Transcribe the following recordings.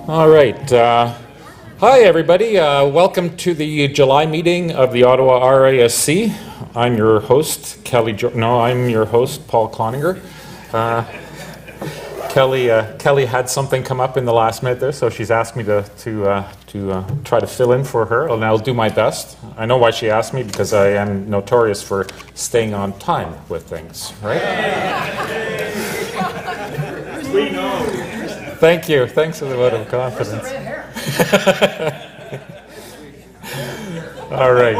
All right. Hi, everybody. Welcome to the July meeting of the Ottawa RASC. I'm your host, I'm your host, Paul Klauninger. Kelly had something come up in the last minute there, so she's asked me to try to fill in for her, and I'll do my best. I know why she asked me, because I am notorious for staying on time with things, right? We know. Thank you. Thanks for the vote of confidence. All right.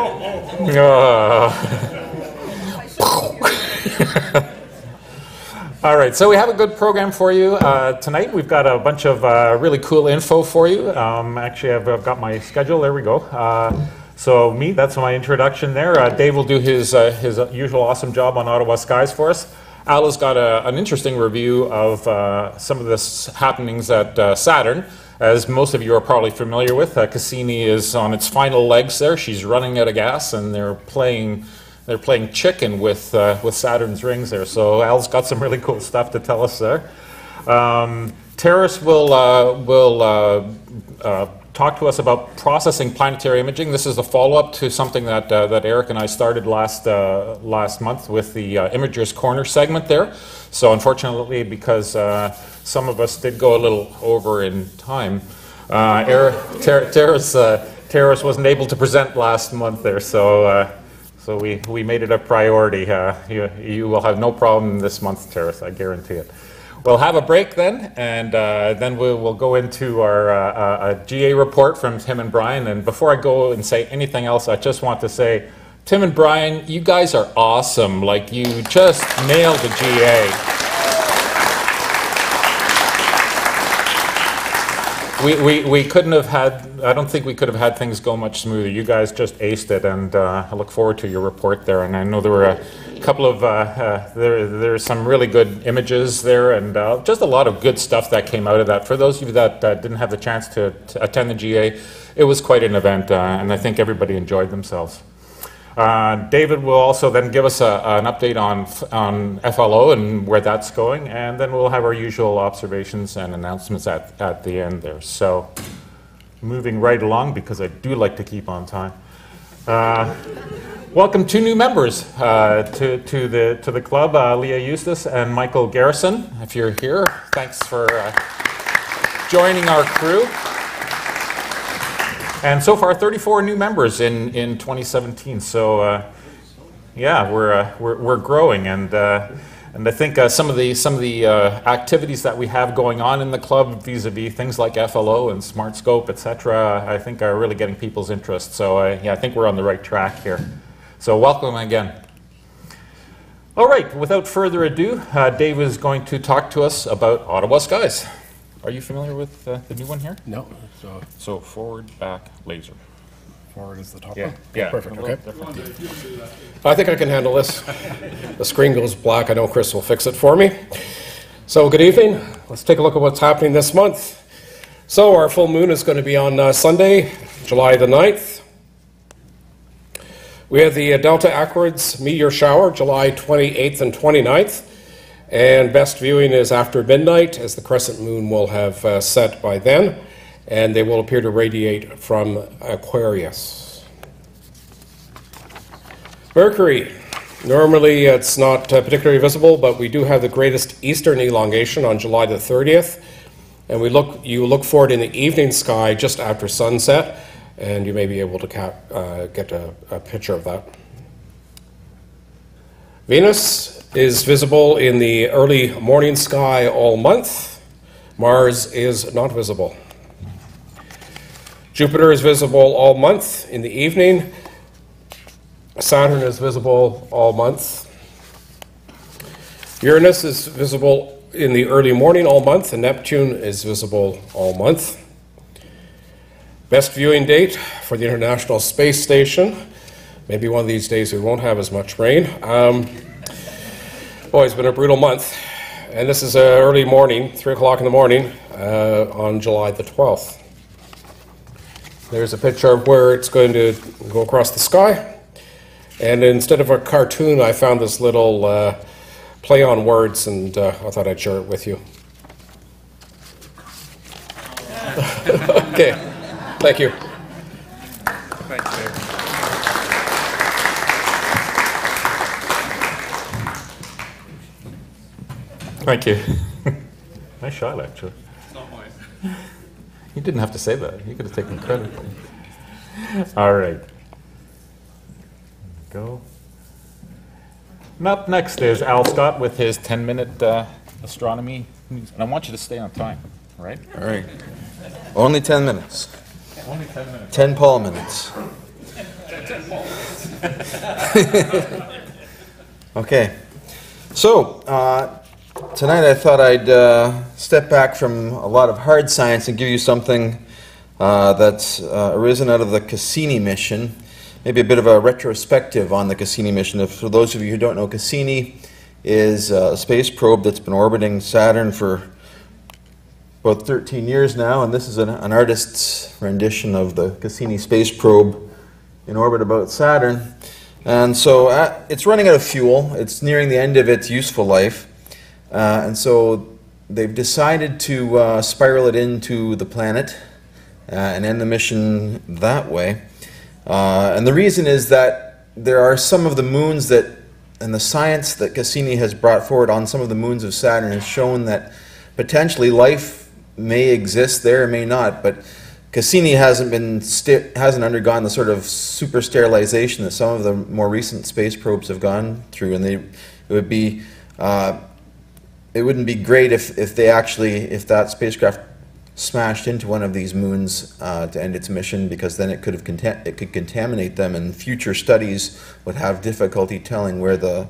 All right, so we have a good program for you tonight. We've got a bunch of really cool info for you. Actually, I've got my schedule. There we go. That's my introduction there. Dave will do his usual awesome job on Ottawa skies for us. Al has got an interesting review of some of the happenings at Saturn. As most of you are probably familiar with, Cassini is on its final legs there. She's running out of gas, and they're playing chicken with Saturn's rings there. So Al's got some really cool stuff to tell us there. Terrace will talk to us about processing planetary imaging. This is a follow-up to something that Eric and I started last month with the Imagers Corner segment there. So unfortunately, because some of us did go a little over in time, Terrace wasn't able to present last month there. So we made it a priority. You will have no problem this month, Terrace, I guarantee it. We'll have a break then, and then we'll go into our GA report from Tim and Brian. And before I go and say anything else, I just want to say, Tim and Brian, you guys are awesome. Like, you just nailed the GA. We couldn't have had, I don't think we could have had things go much smoother. You guys just aced it, and I look forward to your report there. And I know there were a couple of, there's some really good images there, and just a lot of good stuff that came out of that. For those of you that didn't have the chance to attend the GA, it was quite an event, and I think everybody enjoyed themselves. David will also then give us an update on FLO and where that's going, and then we'll have our usual observations and announcements at the end there. So, moving right along, because I do like to keep on time. Welcome two new members to the club, Leah Eustace and Michael Garrison. If you're here, thanks for joining our crew. And so far, 34 new members in 2017. So, yeah, we're growing, and I think some of the activities that we have going on in the club, vis-a-vis things like FLO and SmartScope, etc., I think are really getting people's interest. So, yeah, I think we're on the right track here. So, welcome again. All right, without further ado, Dave is going to talk to us about Ottawa skies. Are you familiar with the new one here? No. So forward, back, laser. Forward is the top Yeah. one? Yeah. Perfect, okay. I think I can handle this. The screen goes black. I know Chris will fix it for me. So good evening. Let's take a look at what's happening this month. So our full moon is going to be on Sunday, July the 9th. We have the Delta Aquarids meteor shower, July 28th and 29th. And best viewing is after midnight, as the crescent moon will have set by then, and they will appear to radiate from Aquarius. Mercury. Normally it's not particularly visible, but we do have the greatest eastern elongation on July the 30th, and you look for it in the evening sky just after sunset, and you may be able to get a picture of that. Venus is visible in the early morning sky all month. Mars is not visible. Jupiter is visible all month in the evening. Saturn is visible all month. Uranus is visible in the early morning all month, and Neptune is visible all month. Best viewing date for the International Space Station. Maybe one of these days we won't have as much rain. Boy, it's been a brutal month. And this is early morning, 3 o'clock in the morning, on July the 12th. There's a picture of where it's going to go across the sky. And instead of a cartoon, I found this little play on words, and I thought I'd share it with you. Okay, thank you. Thanks, Dave. Thank you. Nice shot, actually. It's not mine. You didn't have to say that. You could have taken credit. All right. Go. And up next is Al Scott with his 10-minute astronomy. And I want you to stay on time, right? All right. Only 10 minutes. Only 10 minutes. 10 Paul minutes. Okay. So, tonight I thought I'd step back from a lot of hard science and give you something that's arisen out of the Cassini Mission. Maybe a bit of a retrospective on the Cassini Mission. For those of you who don't know, Cassini is a space probe that's been orbiting Saturn for about 13 years now, and this is an artist's rendition of the Cassini space probe in orbit about Saturn. And so it's running out of fuel. It's nearing the end of its useful life. And so they've decided to spiral it into the planet and end the mission that way. And the reason is that there are some of the moons that, and the science that Cassini has brought forward on some of the moons of Saturn has shown that potentially life may exist there, or may not, but Cassini hasn't undergone the sort of super sterilization that some of the more recent space probes have gone through, and it wouldn't be great if that spacecraft smashed into one of these moons to end its mission, because then it could contaminate them, and future studies would have difficulty telling where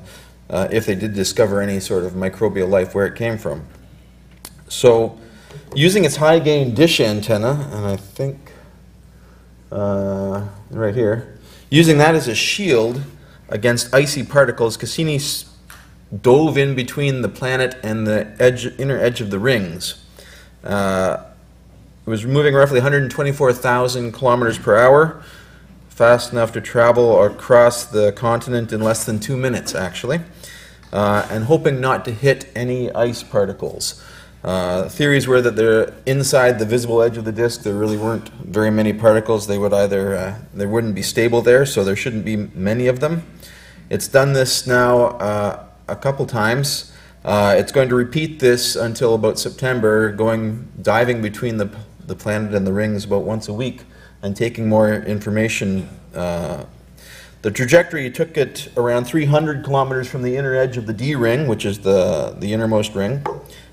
if they did discover any sort of microbial life, where it came from. So, using its high gain dish antenna, and I think right here, using that as a shield against icy particles, Cassini dove in between the planet and the inner edge of the rings. It was moving roughly 124,000 kilometers per hour, fast enough to travel across the continent in less than 2 minutes, actually, and hoping not to hit any ice particles. Theories were that they're inside the visible edge of the disk. There really weren't very many particles. They wouldn't be stable there, so there shouldn't be many of them. It's done this now a couple times. It's going to repeat this until about September, diving between the planet and the rings about once a week and taking more information. The trajectory took it around 300 kilometers from the inner edge of the D ring, which is the innermost ring,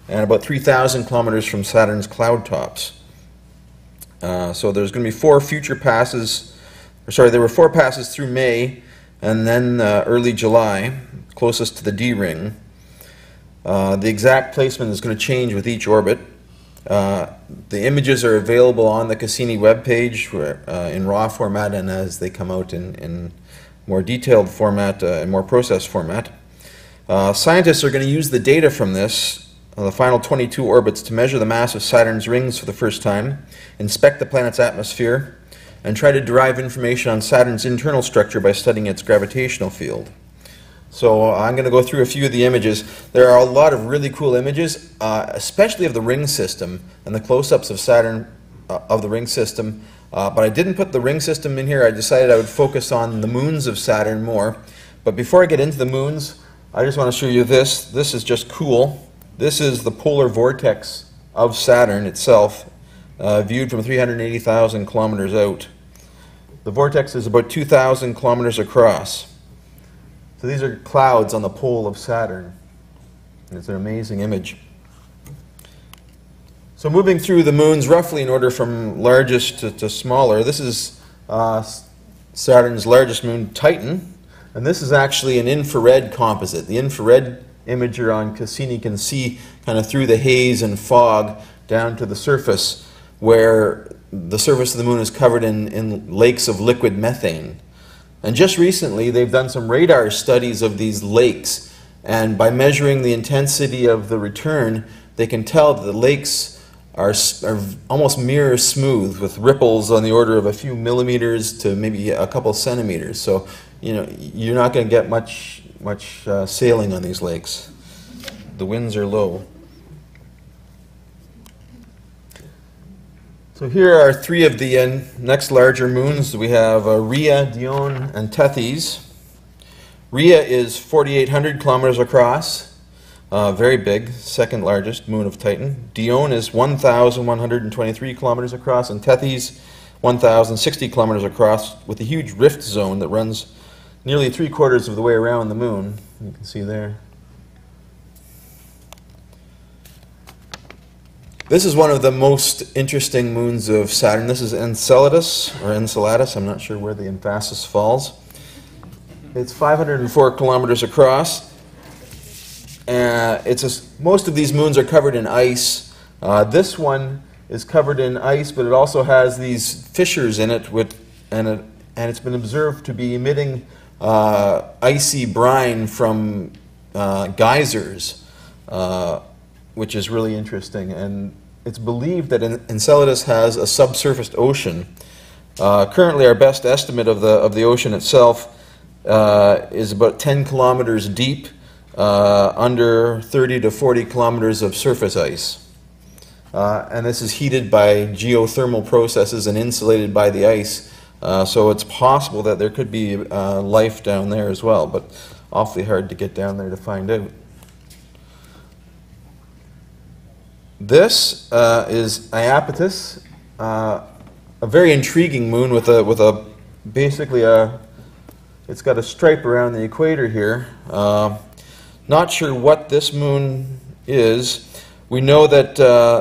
and about 3,000 kilometers from Saturn's cloud tops. So there's going to be 4 future passes. There were 4 passes through May, and then early July, closest to the D ring. The exact placement is going to change with each orbit. The images are available on the Cassini webpage in raw format, and as they come out in more detailed format, in more processed format. Scientists are going to use the data from this, the final 22 orbits, to measure the mass of Saturn's rings for the first time, inspect the planet's atmosphere, and try to derive information on Saturn's internal structure by studying its gravitational field. So I'm going to go through a few of the images. There are a lot of really cool images, especially of the ring system and the close-ups of Saturn, of the ring system. But I didn't put the ring system in here. I decided I would focus on the moons of Saturn more. But before I get into the moons, I just want to show you this. This is just cool. This is the polar vortex of Saturn itself, viewed from 380,000 kilometers out. The vortex is about 2,000 kilometers across. So these are clouds on the pole of Saturn. And it's an amazing image. So moving through the moons roughly in order from largest to smaller, this is Saturn's largest moon, Titan. And this is actually an infrared composite. The infrared imager on Cassini can see kind of through the haze and fog down to the surface, where the surface of the moon is covered in lakes of liquid methane. And just recently, they've done some radar studies of these lakes, and by measuring the intensity of the return, they can tell that the lakes are almost mirror smooth, with ripples on the order of a few millimeters to maybe a couple centimeters. So, you're not going to get much sailing on these lakes. The winds are low. So here are three of the next larger moons. We have Rhea, Dione, and Tethys. Rhea is 4,800 kilometers across, very big, second largest moon of Titan. Dione is 1,123 kilometers across, and Tethys 1,060 kilometers across, with a huge rift zone that runs nearly 3/4 of the way around the moon. You can see there. This is one of the most interesting moons of Saturn. This is Enceladus, or Enceladus. I'm not sure where the emphasis falls. It's 504 kilometers across. Most of these moons are covered in ice. This one is covered in ice, but it also has these fissures in it, and it's been observed to be emitting icy brine from geysers, which is really interesting. And it's believed that Enceladus has a subsurface ocean. Currently, our best estimate of the ocean itself is about 10 kilometers deep, under 30 to 40 kilometers of surface ice. And this is heated by geothermal processes and insulated by the ice. So it's possible that there could be life down there as well, but awfully hard to get down there to find out. This is Iapetus, a very intriguing moon with basically it's got a stripe around the equator here. Not sure what this moon is. We know that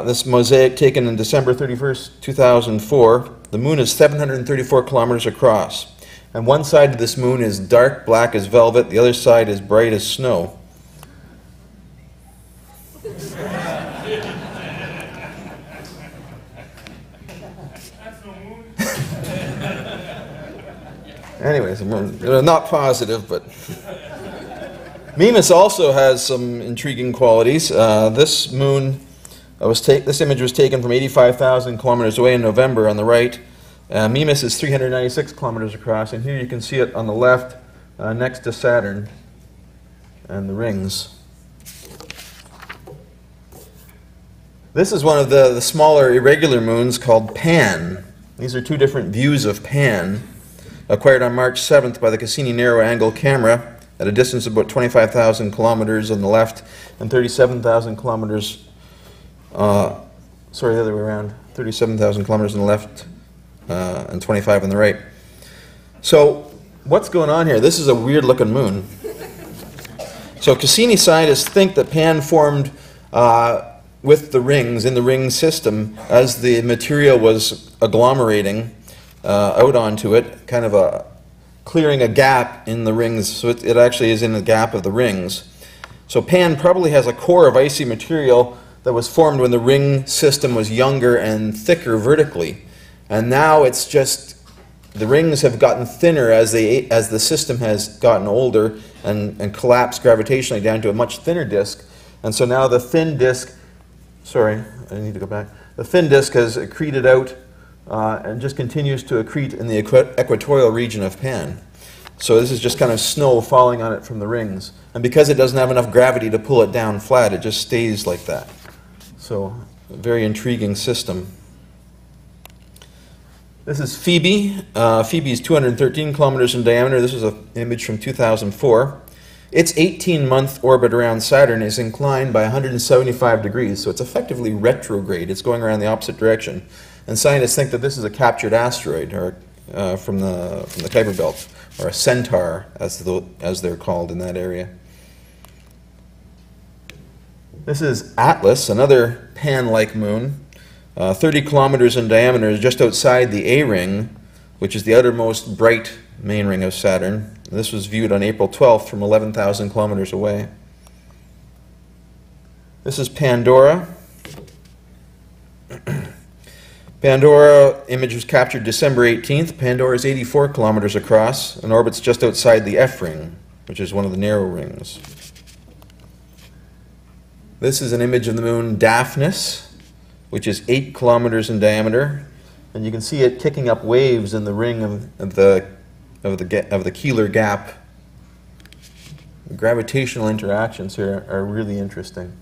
this mosaic taken on December 31st, 2004, the moon is 734 kilometers across. And one side of this moon is dark black as velvet, the other side is bright as snow. Anyways, not positive, but Mimas also has some intriguing qualities. This moon this image was taken from 85,000 kilometers away in November on the right. Mimas is 396 kilometers across, and here you can see it on the left next to Saturn and the rings. This is one of the smaller irregular moons called Pan. These are two different views of Pan, acquired on March 7th by the Cassini narrow-angle camera at a distance of about 25,000 kilometers on the left and 37,000 kilometers, sorry, the other way around, 37,000 kilometers on the left and 25 on the right. So what's going on here? This is a weird-looking moon. So Cassini scientists think that Pan formed with the rings, in the ring system, as the material was agglomerating out onto it, kind of clearing a gap in the rings, so it actually is in the gap of the rings. So Pan probably has a core of icy material that was formed when the ring system was younger and thicker vertically. And now it's just, the rings have gotten thinner as the system has gotten older and collapsed gravitationally down to a much thinner disk. And so now the thin disk, sorry, I need to go back. The thin disk has accreted out and just continues to accrete in the equatorial region of Pan. So this is just kind of snow falling on it from the rings. And because it doesn't have enough gravity to pull it down flat, it just stays like that. So a very intriguing system. This is Phoebe. Phoebe is 213 kilometers in diameter. This is an image from 2004. Its 18-month orbit around Saturn is inclined by 175 degrees, so it's effectively retrograde. It's going around the opposite direction. And scientists think that this is a captured asteroid, or from the Kuiper Belt, or a centaur, as they're called in that area. This is Atlas, another Pan-like moon, 30 kilometers in diameter, just outside the A ring, which is the outermost bright main ring of Saturn. This was viewed on April 12th from 11,000 kilometers away. This is Pandora. Pandora image was captured December 18th. Pandora is 84 kilometers across and orbits just outside the F ring, which is one of the narrow rings. This is an image of the moon Daphnis, which is 8 kilometers in diameter, and you can see it kicking up waves in the ring of the Keeler gap. The gravitational interactions here are really interesting.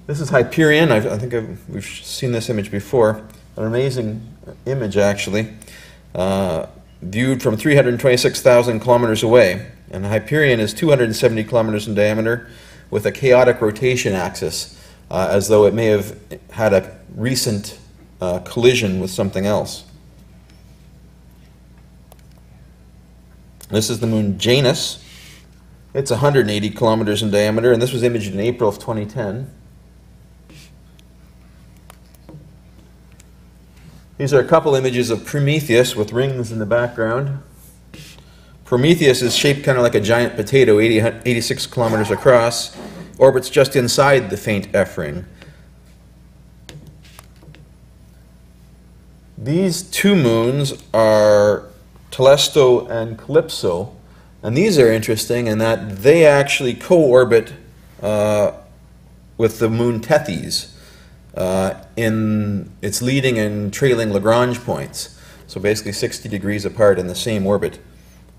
This is Hyperion. I think we've seen this image before. An amazing image, actually, viewed from 326,000 kilometers away. And Hyperion is 270 kilometers in diameter with a chaotic rotation axis, as though it may have had a recent collision with something else. This is the moon Janus. It's 180 kilometers in diameter, and this was imaged in April of 2010. These are a couple images of Prometheus with rings in the background. Prometheus is shaped kind of like a giant potato, 86 kilometers across, orbits just inside the faint F ring. These two moons are Telesto and Calypso, and these are interesting in that they actually co-orbit with the moon Tethys in its leading and trailing Lagrange points, so basically 60 degrees apart in the same orbit.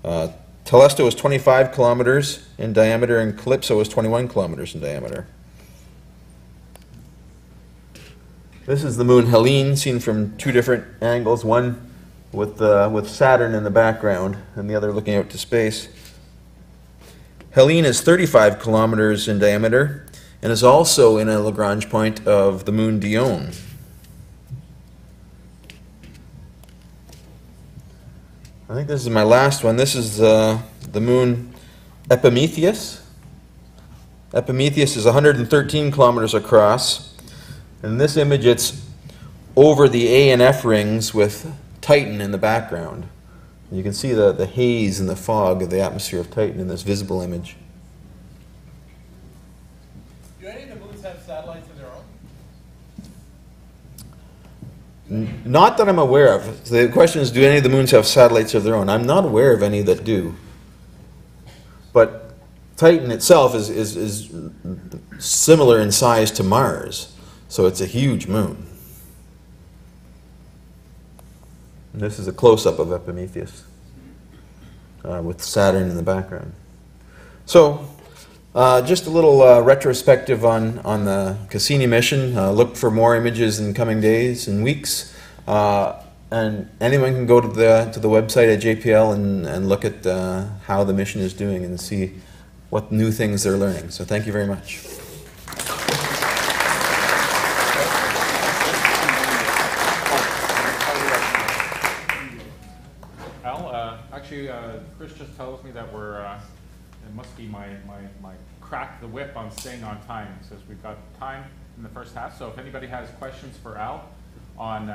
Telesto is 25 kilometers in diameter and Calypso is 21 kilometers in diameter. This is the moon Helene, seen from two different angles, one with Saturn in the background and the other looking out to space. Helene is 35 kilometers in diameter and is also in a Lagrange point of the moon Dione. I think this is my last one. This is the moon Epimetheus. Epimetheus is 113 kilometers across. In this image, it's over the A and F rings with Titan in the background. You can see the haze and the fog of the atmosphere of Titan in this visible image. Do any of the moons have satellites of their own? Not that I'm aware of. The question is, do any of the moons have satellites of their own? I'm not aware of any that do. But Titan itself is similar in size to Mars, so it's a huge moon. And this is a close-up of Epimetheus with Saturn in the background. So, just a little retrospective on the Cassini mission. Look for more images in coming days and weeks. And anyone can go to the website at JPL and look at how the mission is doing and see what new things they're learning. So thank you very much. Chris just tells me that we're, it must be my crack the whip on staying on time. It says we've got time in the first half, so if anybody has questions for Al on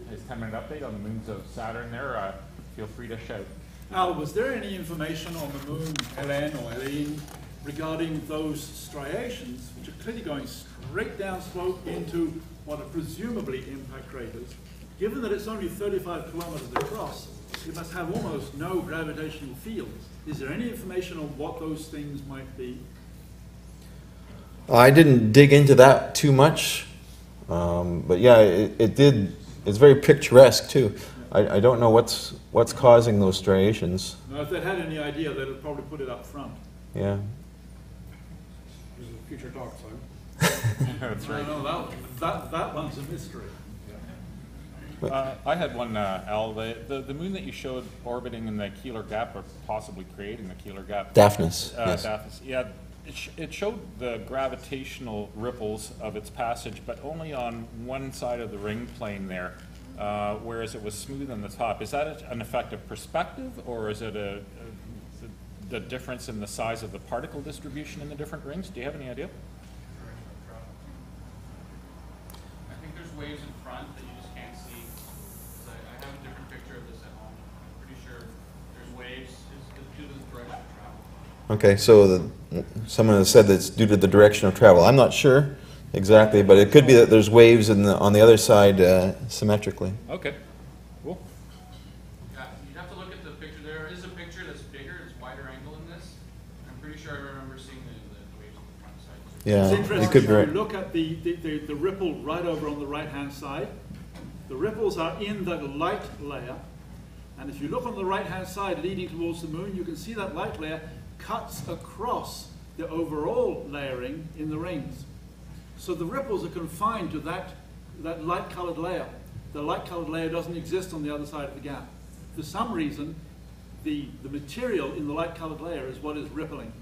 his 10-minute update on the moons of Saturn there, feel free to shout. Al, was there any information on the moon Helene or Helene regarding those striations, which are clearly going straight down slope into what are presumably impact craters? Given that it's only 35 kilometers across, it must have almost no gravitational fields. Is there any information on what those things might be? I didn't dig into that too much, but yeah, it's very picturesque too. I don't know what's causing those striations. No, if they had any idea, they'd have probably put it up front. Yeah. This is a future talk, son. That's right. No, that one's a mystery. I had one, Al. The moon that you showed orbiting in the Keeler Gap, or possibly creating the Keeler Gap. Daphnis. Yes. Daphnis. Yeah, it showed the gravitational ripples of its passage, but only on one side of the ring plane there, whereas it was smooth on the top. Is that an effect of perspective, or is it the difference in the size of the particle distribution in the different rings? Do you have any idea? I think there's waves in front that you just can't see. I have a different picture of this at home. I'm pretty sure there's waves. It's due to the direction of travel. Okay, so someone has said that it's due to the direction of travel. I'm not sure exactly, but it could be that there's waves on the other side symmetrically. Okay, cool. You'd have to look at the picture. There is a picture that's bigger, it's wider angle in this. I'm pretty sure I remember seeing the waves on the front side. Yeah, It's interesting you could be if right. you look at the ripple right over on the right-hand side. The ripples are in the light layer. And if you look on the right-hand side leading towards the moon, you can see that light layer cuts across the overall layering in the rings. So the ripples are confined to that light-colored layer. The light-colored layer doesn't exist on the other side of the gap. For some reason, the material in the light-colored layer is what is rippling.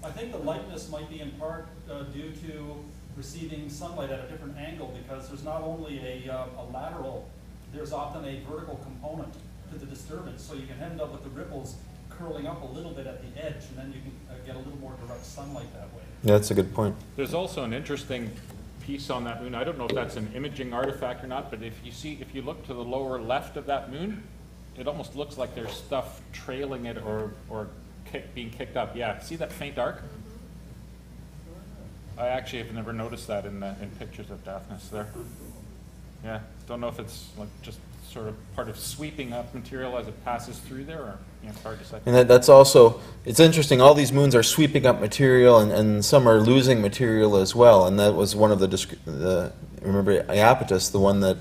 I think the lightness might be in part due to receiving sunlight at a different angle, because there's not only a lateral, there's often a vertical component to the disturbance, so you can end up with the ripples curling up a little bit at the edge, and then you can get a little more direct sunlight that way. Yeah, that's a good point. There's also an interesting piece on that moon. I don't know if that's an imaging artifact or not, but if you look to the lower left of that moon, it almost looks like there's stuff trailing it or being kicked up. Yeah, see that faint arc? I actually have never noticed that in pictures of Daphnis there. Yeah, don't know if it's like just sort of part of sweeping up material as it passes through there, or it's hard to say. And that's also, it's interesting, all these moons are sweeping up material, and some are losing material as well, and that was one of remember Iapetus, the one that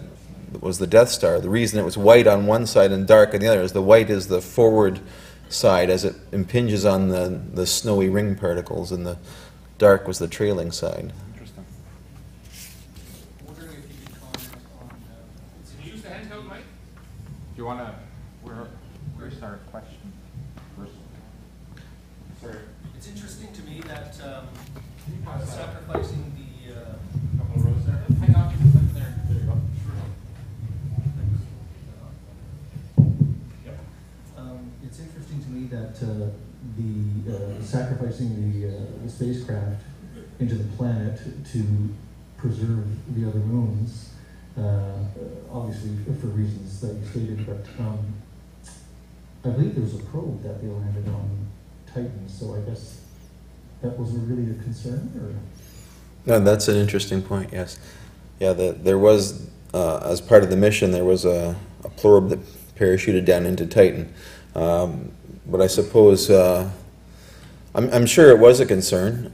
was the Death Star. The reason it was white on one side and dark on the other is the white is the forward side as it impinges on the snowy ring particles, and the dark was the trailing side. Interesting. Wondering if you could comment on, Can you use the handheld mic? Do you want to, where's our question first? Sorry. It's interesting to me that sacrificing the Couple of rows there. Hang on, there you go. it's interesting to me that sacrificing the spacecraft into the planet to preserve the other moons, obviously for reasons that you stated, but I believe there was a probe that they landed on Titan, so I guess that wasn't really a concern, or? No, that's an interesting point, yes. Yeah, there was, as part of the mission, there was a probe that parachuted down into Titan. But I suppose, I'm sure it was a concern,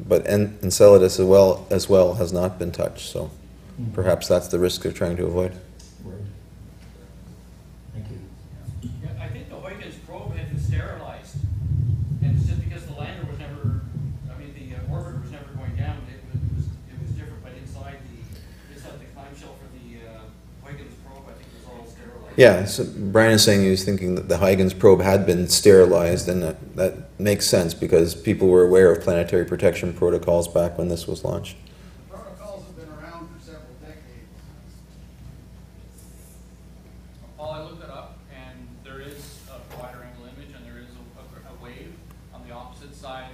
but Enceladus as well has not been touched, so perhaps that's the risk they're trying to avoid. Right. Thank you. yeah, I think the Huygens probe had been sterilized, and it's just because the lander was never, the orbiter was never going down. It was different, but inside the clamshell for the Huygens probe, I think it was all sterilized. Yeah, so Brian is saying he was thinking that the Huygens probe had been sterilized, and that makes sense because people were aware of planetary protection protocols back when this was launched. The protocols have been around for several decades. Well, I looked it up, and there is a wider angle image, and there is a wave on the opposite side,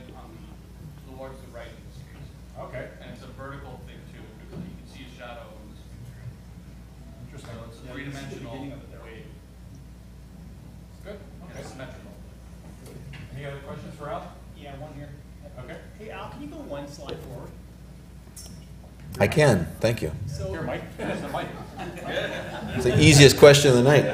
towards the right in this case. Okay. And it's a vertical thing too, because you can see a shadow in this picture. Interesting. So it's a Yeah, you can see the three-dimensional beginning of it there. wave. Good. And Okay. it's symmetrical. Any other questions for Al? Yeah, one here. Okay. Hey, Al, can you go one slide forward? I can, thank you. So, Here, Mike. Here's the mic. It's the easiest question of the night.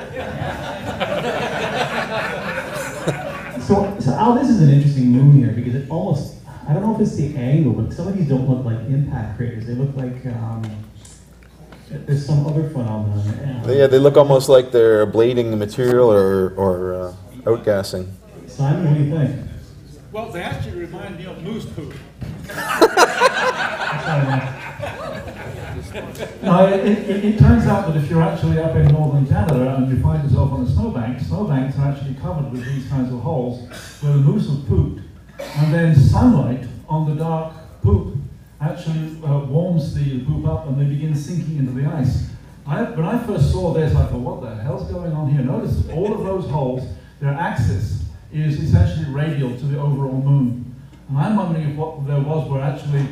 So Al, this is an interesting moon here because it almost, I don't know if it's the angle, but some of these don't look like impact craters. They look like there's some other phenomenon. Yeah, they look almost like they're ablating the material or outgassing. Simon, what do you think? Well, they actually remind me of moose poop. No, it turns out that if you're actually up in northern Canada and you find yourself on a snowbank, snowbanks are actually covered with these kinds of holes where the moose have pooped, and then sunlight on the dark poop actually warms the poop up and they begin sinking into the ice. When I first saw this, I thought, what the hell's going on here? Notice all of those holes, their axis is essentially radial to the overall moon. And I'm wondering if what there was were actually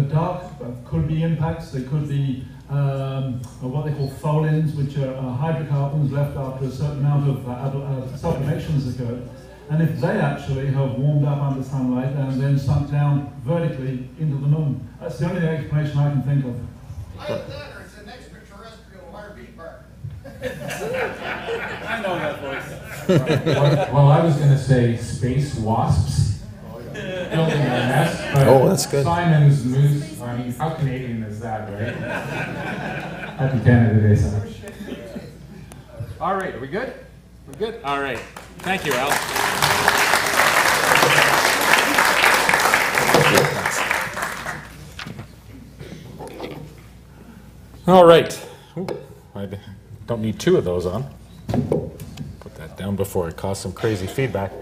dark, could be impacts, they could be what they call tholins, which are hydrocarbons left after a certain amount of sublimation has occurred. And if they actually have warmed up under sunlight and then sunk down vertically into the moon. That's the only explanation I can think of. Either that or it's an extraterrestrial heartbeat bar. I know that voice. Well, I was going to say space wasps building their nest. But Oh, that's good. Simon's moose, I mean, how Canadian is that, right? Happy Canada Day, Simon. All right, are we good? We're good? All right. Thank you, Al. All right. Ooh, I don't need two of those on. Put that down before it caused some crazy feedback.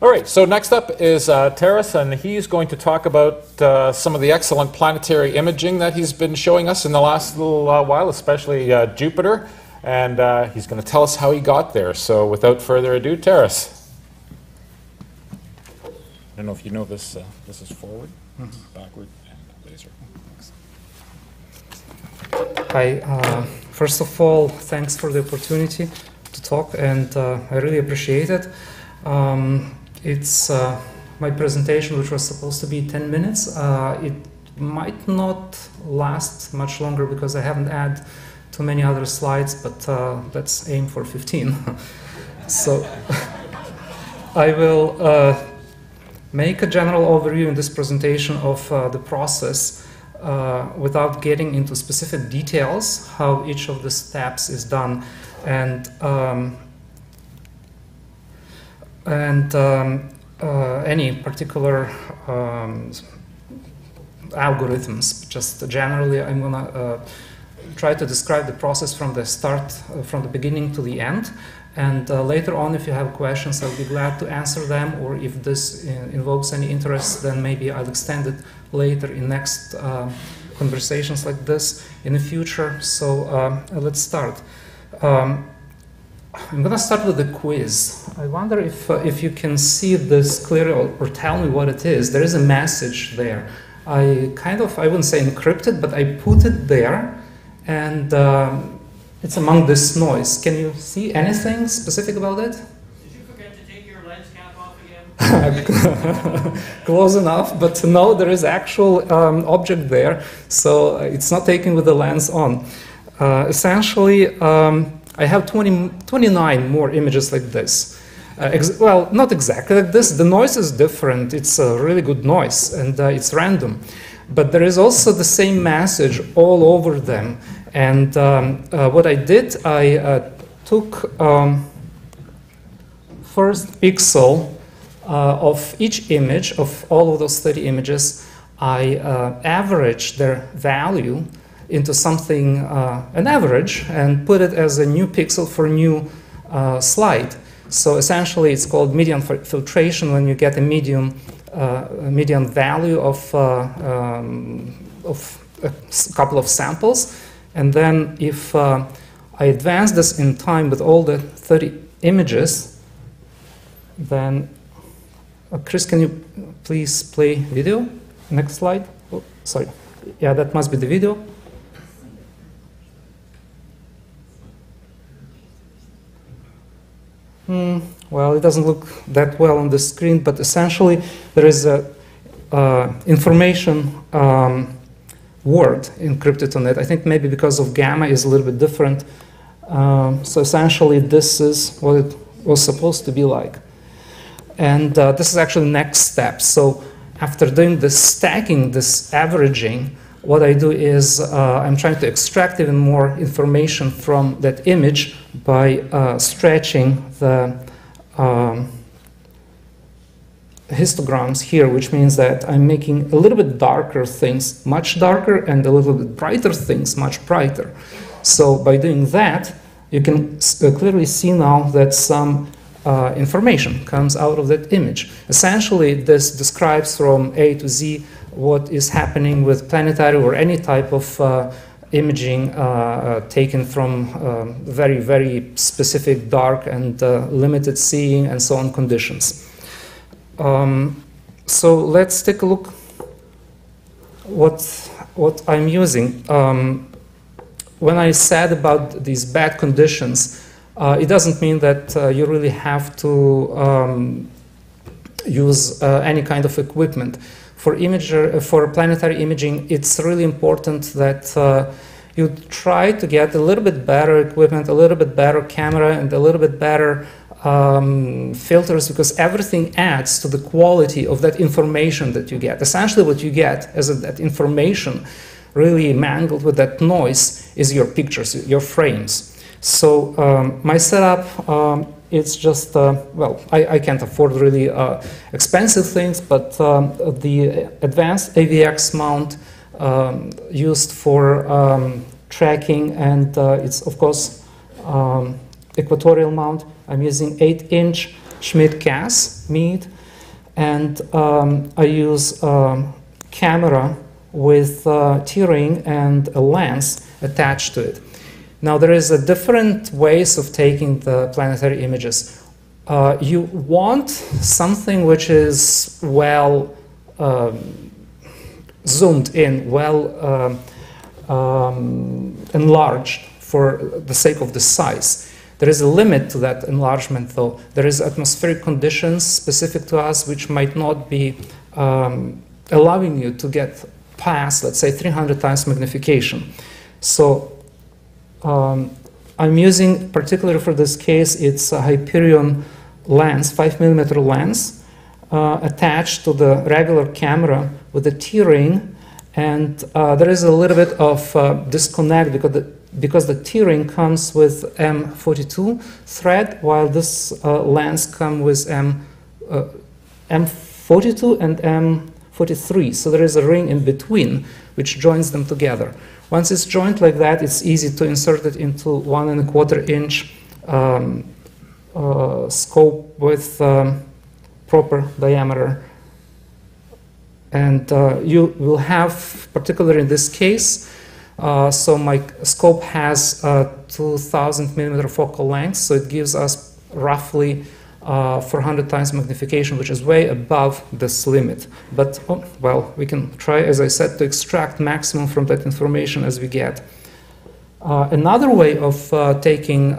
All right, so next up is Taras, and he's going to talk about some of the excellent planetary imaging that he's been showing us in the last little while, especially Jupiter, and he's going to tell us how he got there. So without further ado, Taras. I don't know if you know this. This is forward, backward, and laser. Hi. First of all, thanks for the opportunity to talk, and I really appreciate it. It's my presentation, which was supposed to be 10 minutes. It might not last much longer because I haven't added too many other slides, but let's aim for 15. So I will make a general overview in this presentation of the process without getting into specific details, how each of the steps is done, and any particular algorithms. Just generally, I'm gonna try to describe the process from the start, from the beginning to the end. And later on, if you have questions, I'll be glad to answer them. Or if this invokes any interest, then maybe I'll extend it later in next conversations like this in the future. So let's start. I'm going to start with a quiz. I wonder if you can see this clearly or tell me what it is. There is a message there. I wouldn't say encrypted, but I put it there, and it's among this noise. Can you see anything specific about it? Did you forget to take your lens cap off again? Close enough, but no, there is actual object there, so it's not taken with the lens on. Essentially, I have 29 more images like this. Well, not exactly like this. The noise is different. It's a really good noise, and it's random. But there is also the same message all over them. And what I did, I took first pixel of each image, of all of those 30 images. I averaged their value into something, an average, and put it as a new pixel for new slide. So essentially, it's called median filtration when you get a median value of a couple of samples. And then if I advance this in time with all the 30 images, then, Chris, can you please play video? Next slide. Oh, sorry. Yeah, that must be the video. Well, it doesn't look that well on the screen, but essentially there is a information word encrypted on it. I think maybe because of gamma is a little bit different. So essentially this is what it was supposed to be like. And this is actually the next step. So after doing this stacking, this averaging, what I do is I'm trying to extract even more information from that image by stretching the histograms here, which means that I'm making a little bit darker things much darker and a little bit brighter things much brighter. So by doing that, you can clearly see now that some information comes out of that image. Essentially, this describes from A to Z what is happening with planetary or any type of imaging taken from very, very specific dark and limited seeing and so on conditions. So let's take a look what I'm using. When I said about these bad conditions, it doesn't mean that you really have to use any kind of equipment. For planetary imaging, it's really important that you try to get a little bit better equipment, a little bit better camera, and a little bit better filters, because everything adds to the quality of that information that you get. Essentially, what you get as that information really mangled with that noise is your pictures, your frames. So my setup, it's just, well, I can't afford really expensive things, but the advanced AVX mount used for tracking, and it's of course equatorial mount. I'm using 8-inch Schmidt-Cass mead, and I use camera with T-ring and a lens attached to it. Now there is a different ways of taking the planetary images. You want something which is well zoomed in, well enlarged for the sake of the size. There is a limit to that enlargement, though. There is atmospheric conditions specific to us which might not be allowing you to get past, let's say, 300 times magnification. So I'm using, particularly for this case, it's a Hyperion lens, 5mm lens, attached to the regular camera with a T-ring, and there is a little bit of disconnect because the T-ring comes with M42 thread, while this lens comes with M42 and M43. So there is a ring in between which joins them together. Once it's joined like that, it's easy to insert it into 1¼ inch scope with proper diameter. And you will have, particularly in this case, so my scope has 2000mm focal length, so it gives us roughly 400 times magnification, which is way above this limit. But, well, we can try, as I said, to extract maximum from that information as we get. Another way of taking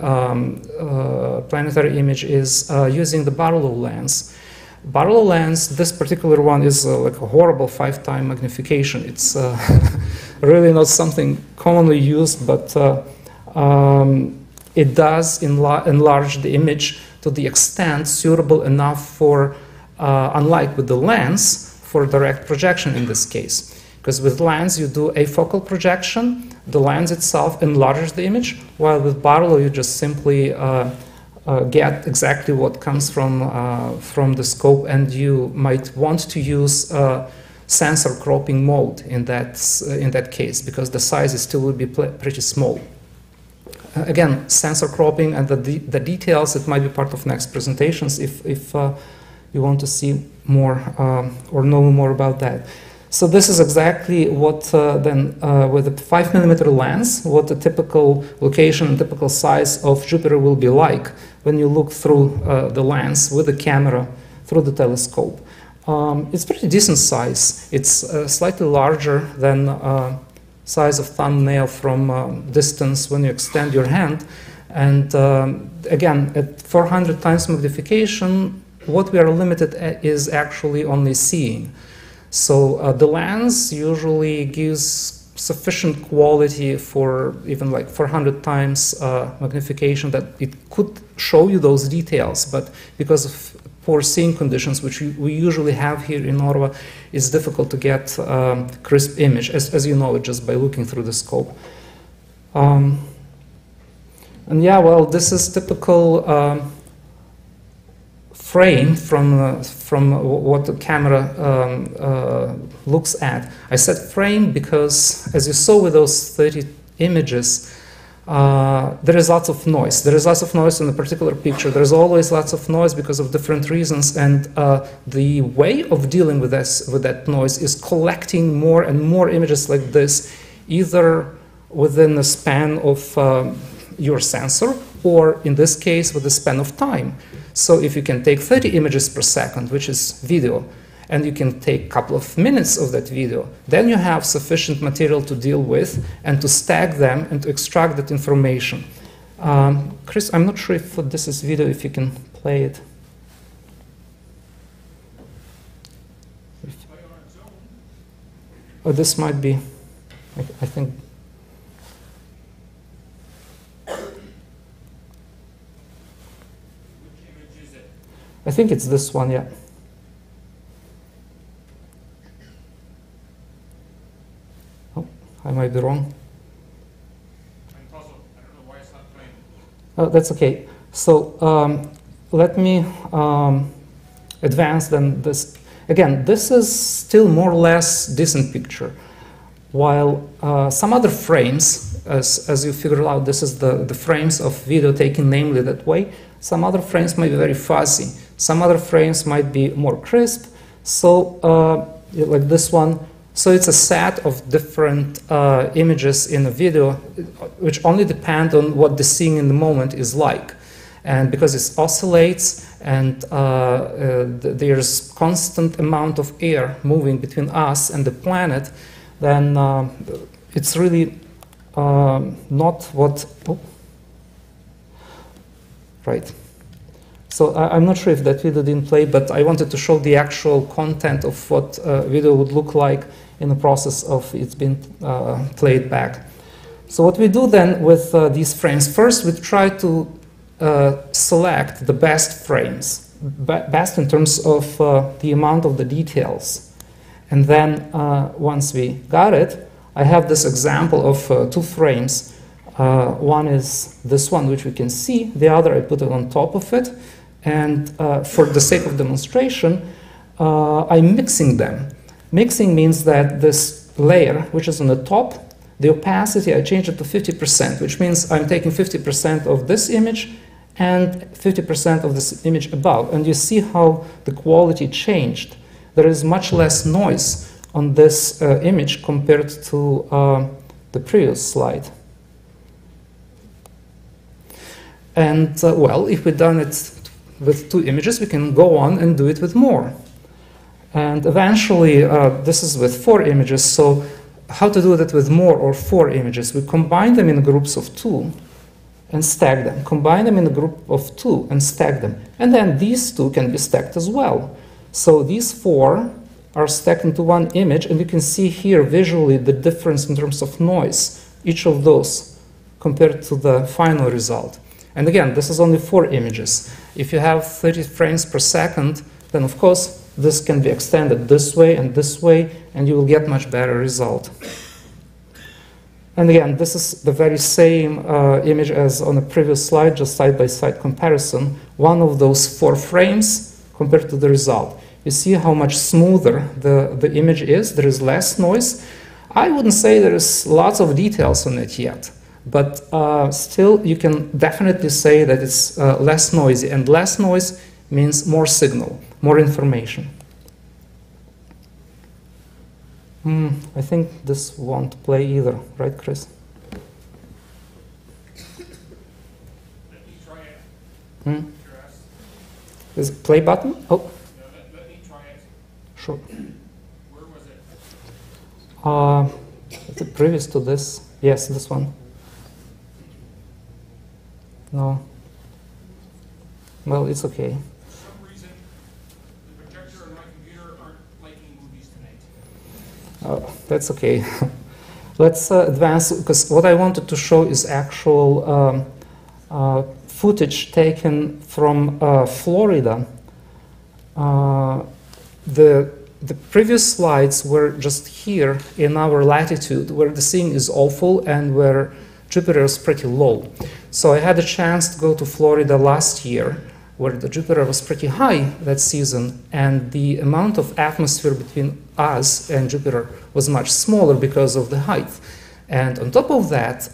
planetary image is using the Barlow lens. Barlow lens, this particular one is like a horrible 5-time magnification. It's really not something commonly used, but it does enlarge the image to the extent suitable enough for, unlike with the lens, for direct projection in this case. Because with lens you do a focal projection, the lens itself enlarges the image, while with Barlow you just simply get exactly what comes from the scope, and you might want to use sensor cropping mode in that case, because the size still will be pretty small. Again, sensor cropping and the details, it might be part of next presentations if you want to see more or know more about that. So this is exactly what then with a 5mm lens, what the typical location and typical size of Jupiter will be like when you look through the lens with the camera through the telescope. It's pretty decent size. It's slightly larger than size of thumbnail from distance when you extend your hand. And again, at 400 times magnification, what we are limited at is actually only seeing. So the lens usually gives sufficient quality for even like 400 times magnification that it could show you those details, but because of poor seeing conditions, which we usually have here in Ottawa, it's difficult to get crisp image, as you know, just by looking through the scope. And yeah, well, this is typical frame from what the camera looks at. I said frame because, as you saw with those 30 images, there is lots of noise. There is lots of noise in a particular picture. There is always lots of noise because of different reasons, and the way of dealing with that noise is collecting more and more images like this, either within the span of your sensor, or in this case, with the span of time. So if you can take 30 images per second, which is video, and you can take a couple of minutes of that video, then you have sufficient material to deal with and to stack them and to extract that information. Chris, I'm not sure if this is video, if you can play it. Oh, this might be, I think. I think it's this one, yeah. Oh, I might be wrong. I'm puzzled. I don't know why it's not playing. Oh, that's okay. So let me advance then this. Again, this is still more or less decent picture. while some other frames, as you figured out, this is the frames of video taken namely that way, some other frames might be very fuzzy. Some other frames might be more crisp. So like this one, so it's a set of different images in a video which only depend on what the scene in the moment is like. And because it oscillates and there's constant amount of air moving between us and the planet, then it's really not what, right. So I'm not sure if that video didn't play, but I wanted to show the actual content of what video would look like in the process of it's being played back. So what we do then with these frames, first we try to select the best frames, best in terms of the amount of the details. And then once we got it, I have this example of 2 frames. One is this one, which we can see. The other, I put it on top of it. And for the sake of demonstration, I'm mixing them. Mixing means that this layer, which is on the top, the opacity, I change it to 50%, which means I'm taking 50% of this image and 50% of this image above. And you see how the quality changed. There is much less noise on this image compared to the previous slide. And well, if we've done it with 2 images, we can go on and do it with more. And eventually, this is with 4 images, so how to do that with more or 4 images? We combine them in groups of 2 and stack them. Combine them in a group of 2 and stack them. And then these 2 can be stacked as well. So these 4 are stacked into one image, and you can see here visually the difference in terms of noise, each of those compared to the final result. And again, this is only 4 images. If you have 30 frames per second, then of course this can be extended this way, and you will get much better result. And again, this is the very same image as on the previous slide, just side-by-side comparison. One of those 4 frames compared to the result. You see how much smoother the image is. There is less noise. I wouldn't say there is lots of details on it yet. But still, you can definitely say that it's less noisy, and less noise means more signal, more information. I think this won't play either, right, Chris? Let me try it. Is it play button? Oh. No, let me try it. Sure. Where was it? Is it previous to this? Yes, this one. No. Well, it's okay. For some reason, the projector and my computer aren't liking movies tonight. Oh, that's okay. Let's advance, because what I wanted to show is actual footage taken from Florida. The previous slides were just here in our latitude, where the scene is awful and where Jupiter is pretty low. So I had a chance to go to Florida last year, where the Jupiter was pretty high that season, and the amount of atmosphere between us and Jupiter was much smaller because of the height. And on top of that,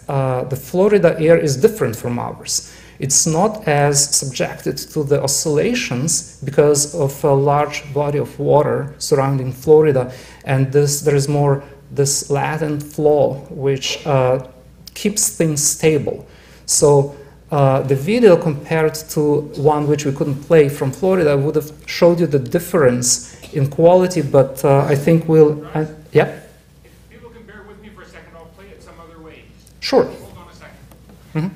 the Florida air is different from ours. It's not as subjected to the oscillations because of a large body of water surrounding Florida, and there is more this latent flow which keeps things stable. So the video compared to one which we couldn't play from Florida would have showed you the difference in quality, but I think we'll... yeah? If people can bear with me for a second, I'll play it some other way. Sure. Hold on a second. Mm-hmm.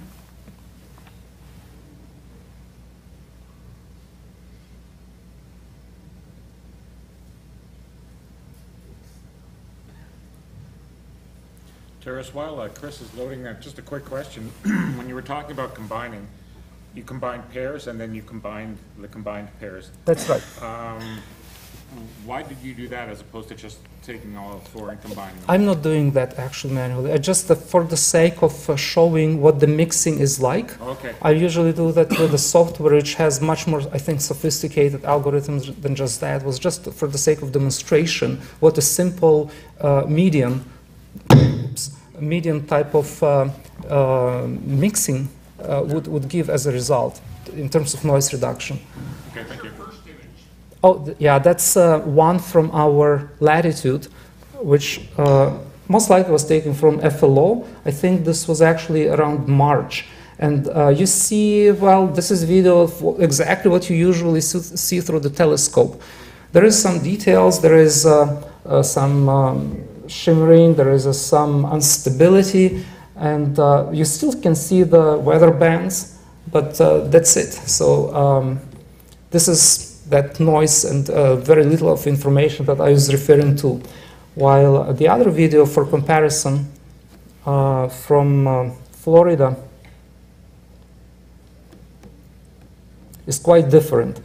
Terrace, while Chris is loading that, just a quick question. When you were talking about combining, you combined pairs and then you combined the combined pairs. That's right. Why did you do that as opposed to just taking all 4 and combining them? I'm not doing that actually manually. I just for the sake of showing what the mixing is like. Okay. I usually do that with the software, which has much more, I think, sophisticated algorithms than just that. It was just for the sake of demonstration what a simple medium medium type of mixing would give as a result in terms of noise reduction. Okay, thank you. Oh, yeah, that's one from our latitude, which most likely was taken from FLO. I think this was actually around March. And you see, well, this is video of exactly what you usually see through the telescope. There is some details, there is some shimmering, there is some instability, and you still can see the weather bands, but that's it. So this is that noise and very little of information that I was referring to. While the other video for comparison from Florida is quite different.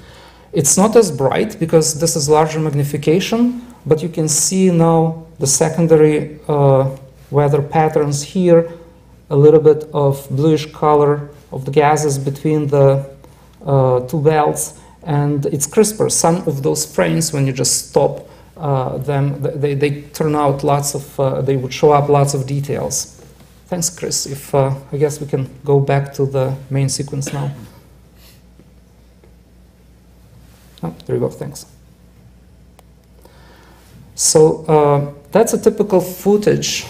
It's not as bright because this is larger magnification, but you can see now the secondary weather patterns here, a little bit of bluish color of the gases between the two belts, and it's crisper. Some of those frames, when you just stop them, they turn out lots of, they would show up lots of details. Thanks, Chris. If I guess we can go back to the main sequence now. Oh, there you go, thanks. So that's a typical footage,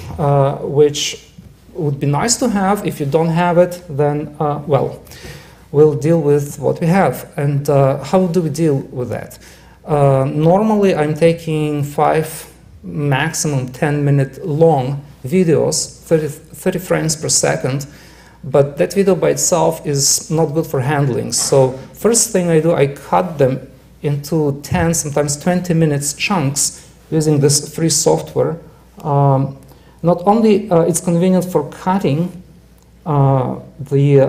which would be nice to have. If you don't have it, then, well, we'll deal with what we have. And how do we deal with that? Normally, I'm taking 5, maximum 10-minute long videos, 30 frames per second, but that video by itself is not good for handling. So first thing I do, I cut them into 10, sometimes 20 minutes chunks using this free software. Not only it's convenient for cutting the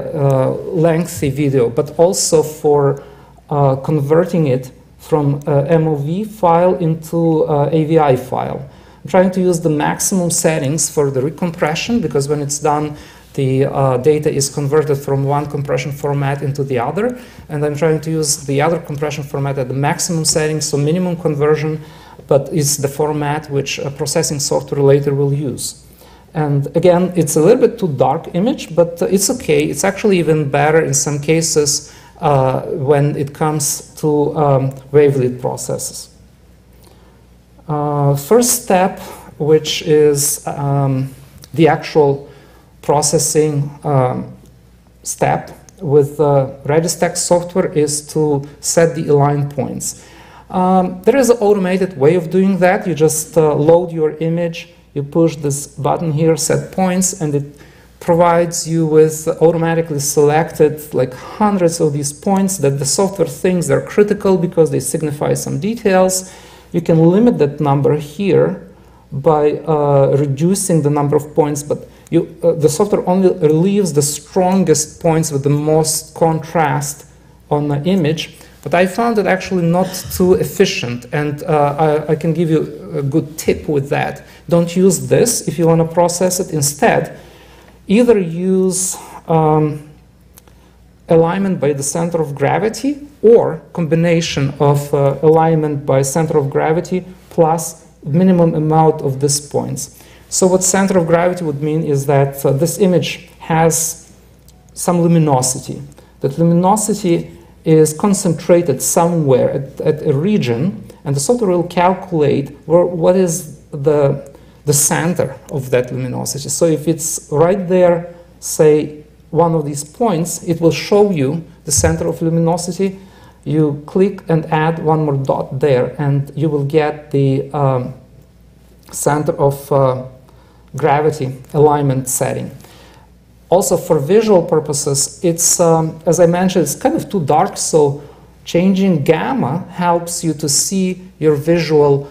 lengthy video, but also for converting it from MOV file into AVI file. I'm trying to use the maximum settings for the recompression, because when it's done, the data is converted from one compression format into the other, and I'm trying to use the other compression format at the maximum settings, so minimum conversion, but it's the format which a processing software later will use. And again, it's a little bit too dark image, but it's okay. It's actually even better in some cases when it comes to wavelet processes. First step, which is the actual processing step with Rabarskyi software, is to set the align points. There is an automated way of doing that. You just load your image, you push this button here, set points, and it provides you with automatically selected like hundreds of these points that the software thinks they're critical because they signify some details. You can limit that number here by reducing the number of points, but the software only relieves the strongest points with the most contrast on the image. But I found it actually not too efficient, and I can give you a good tip with that. Don't use this if you want to process it. Instead, either use alignment by the center of gravity, or combination of alignment by center of gravity plus minimum amount of these points. So what center of gravity would mean is that this image has some luminosity. That luminosity is concentrated somewhere at a region, and the software will calculate what is the center of that luminosity. So if it's right there, say one of these points, it will show you the center of luminosity. You click and add one more dot there, and you will get the center of gravity alignment setting. Also, for visual purposes, it's, as I mentioned, it's kind of too dark, so changing gamma helps you to see your visual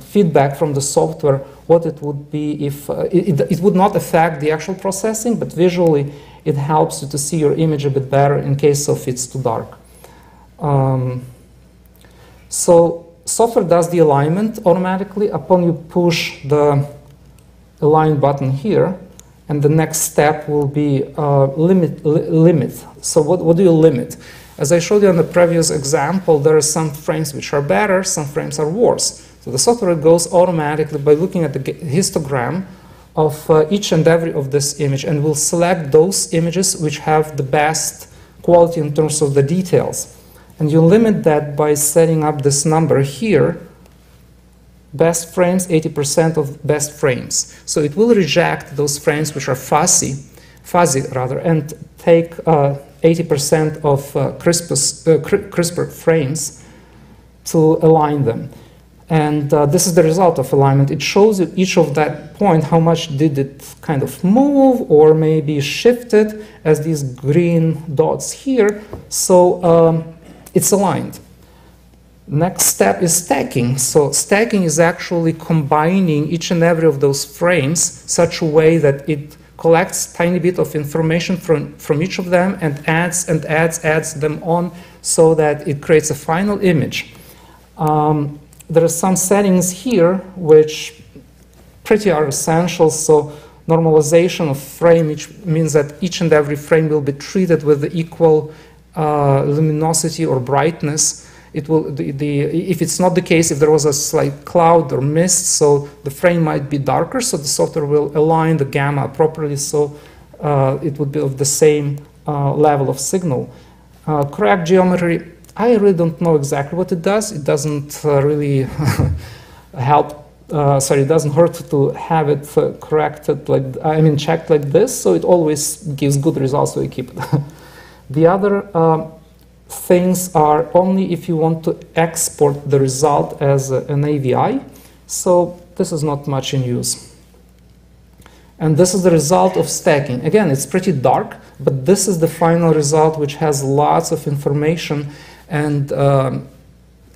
feedback from the software, what it would be if, it would not affect the actual processing, but visually it helps you to see your image a bit better in case of it's too dark. So software does the alignment automatically upon you push the align button here, and the next step will be limit. So what do you limit? As I showed you in the previous example, there are some frames which are better, some frames are worse. So the software goes automatically by looking at the histogram of each and every of this image, and will select those images which have the best quality in terms of the details. And you limit that by setting up this number here, best frames, 80% of best frames. So it will reject those frames which are fuzzy rather, and take 80% of crisper frames to align them. And this is the result of alignment. It shows you each of that point, how much did it kind of move or maybe shifted, as these green dots here. So it's aligned. Next step is stacking. So stacking is actually combining each and every of those frames such a way that it collects tiny bit of information from each of them and adds them on so that it creates a final image. There are some settings here which pretty are essential. So normalization of frame, which means that each and every frame will be treated with the equal luminosity or brightness. It will, if it's not the case, if there was a slight cloud or mist, so the frame might be darker, so the software will align the gamma properly, so it would be of the same level of signal. Correct geometry, I really don't know exactly what it does. It doesn't really help, it doesn't hurt to have it corrected, checked like this, so it always gives good results, so we keep it. The other things are only if you want to export the result as an AVI, so this is not much in use. And this is the result of stacking. Again, it's pretty dark, but this is the final result, which has lots of information, and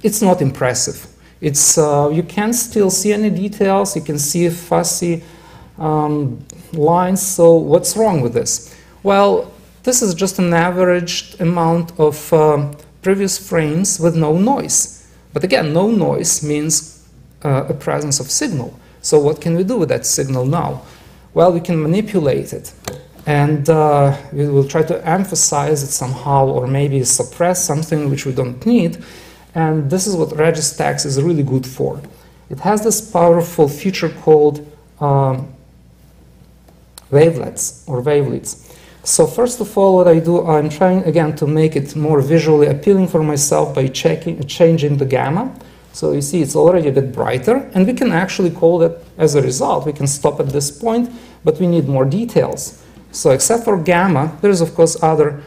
it's not impressive. It's you can't still see any details. You can see fuzzy lines. So what's wrong with this? Well, this is just an averaged amount of previous frames with no noise. But again, no noise means a presence of signal. So what can we do with that signal now? Well, we can manipulate it. And we will try to emphasize it somehow, or maybe suppress something which we don't need. And this is what Registax is really good for. It has this powerful feature called wavelets, or wavelets. So first of all, what I do, I'm trying again to make it more visually appealing for myself by changing the gamma. So you see it's already a bit brighter, and we can actually call that as a result. We can stop at this point, but we need more details. So except for gamma, there's of course other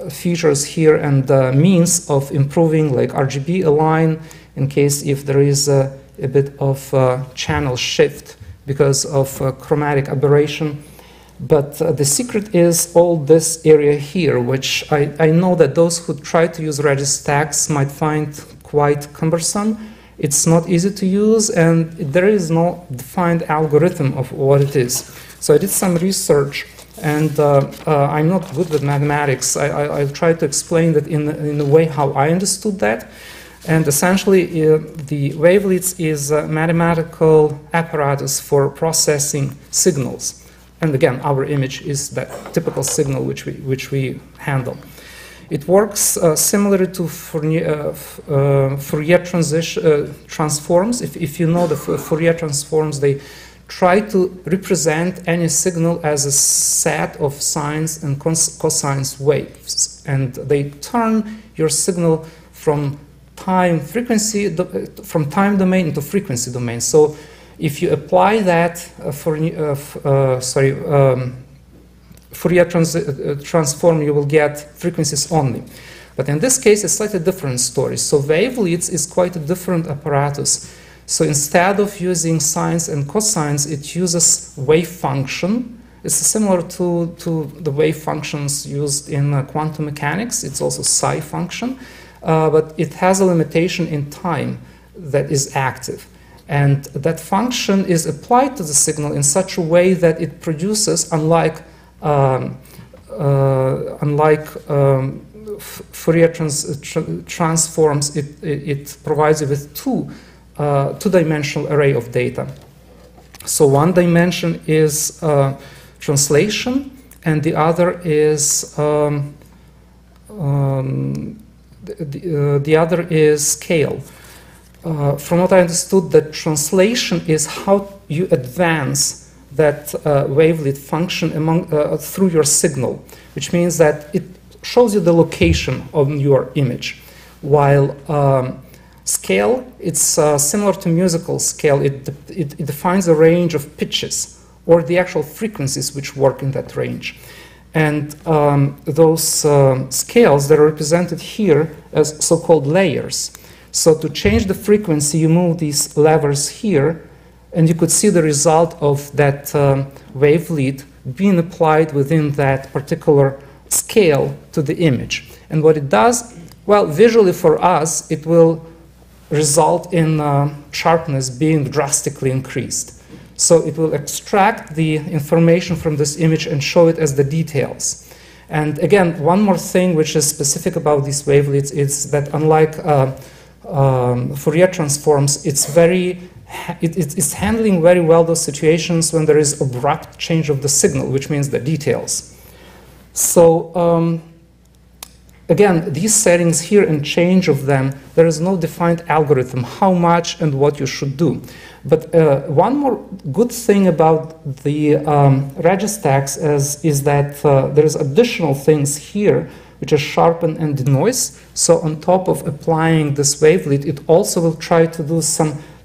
features here and means of improving, like RGB align in case if there is a bit of channel shift because of chromatic aberration. But the secret is all this area here, which I know that those who try to use Registax might find quite cumbersome. It's not easy to use, and there is no defined algorithm of what it is. So I did some research, and I'm not good with mathematics. I'll try to explain that in a way how I understood that. And essentially, the wavelets is a mathematical apparatus for processing signals. And again, our image is that typical signal which we handle. It works similar to Fourier transforms. If you know the Fourier transforms, they try to represent any signal as a set of sines and cosines waves, and they turn your signal from time domain into frequency domain. So if you apply that Fourier transform, you will get frequencies only. But in this case, it's slightly different story. So wavelets is quite a different apparatus. So instead of using sines and cosines, it uses wave function. It's similar to the wave functions used in quantum mechanics. It's also psi function, but it has a limitation in time that is active. And that function is applied to the signal in such a way that it produces, unlike Fourier transforms, it provides you with two-dimensional array of data. So one dimension is translation, and the other is scale. from what I understood, the translation is how you advance that wavelet function through your signal, which means that it shows you the location of your image. While scale, it's similar to musical scale. It defines a range of pitches or the actual frequencies which work in that range. And those scales that are represented here as so-called layers. So to change the frequency, you move these levers here, and you could see the result of that wavelet being applied within that particular scale to the image. And what it does, well, visually for us, it will result in sharpness being drastically increased. So it will extract the information from this image and show it as the details. And again, one more thing which is specific about these wavelets is that unlike Fourier transforms, it's handling very well those situations when there is abrupt change of the signal, which means the details. So again, these settings here and change of them, there is no defined algorithm how much and what you should do. But one more good thing about the Rabarskyi is that there's additional things here which are sharpen and denoise. So on top of applying this wavelet, it also will try to do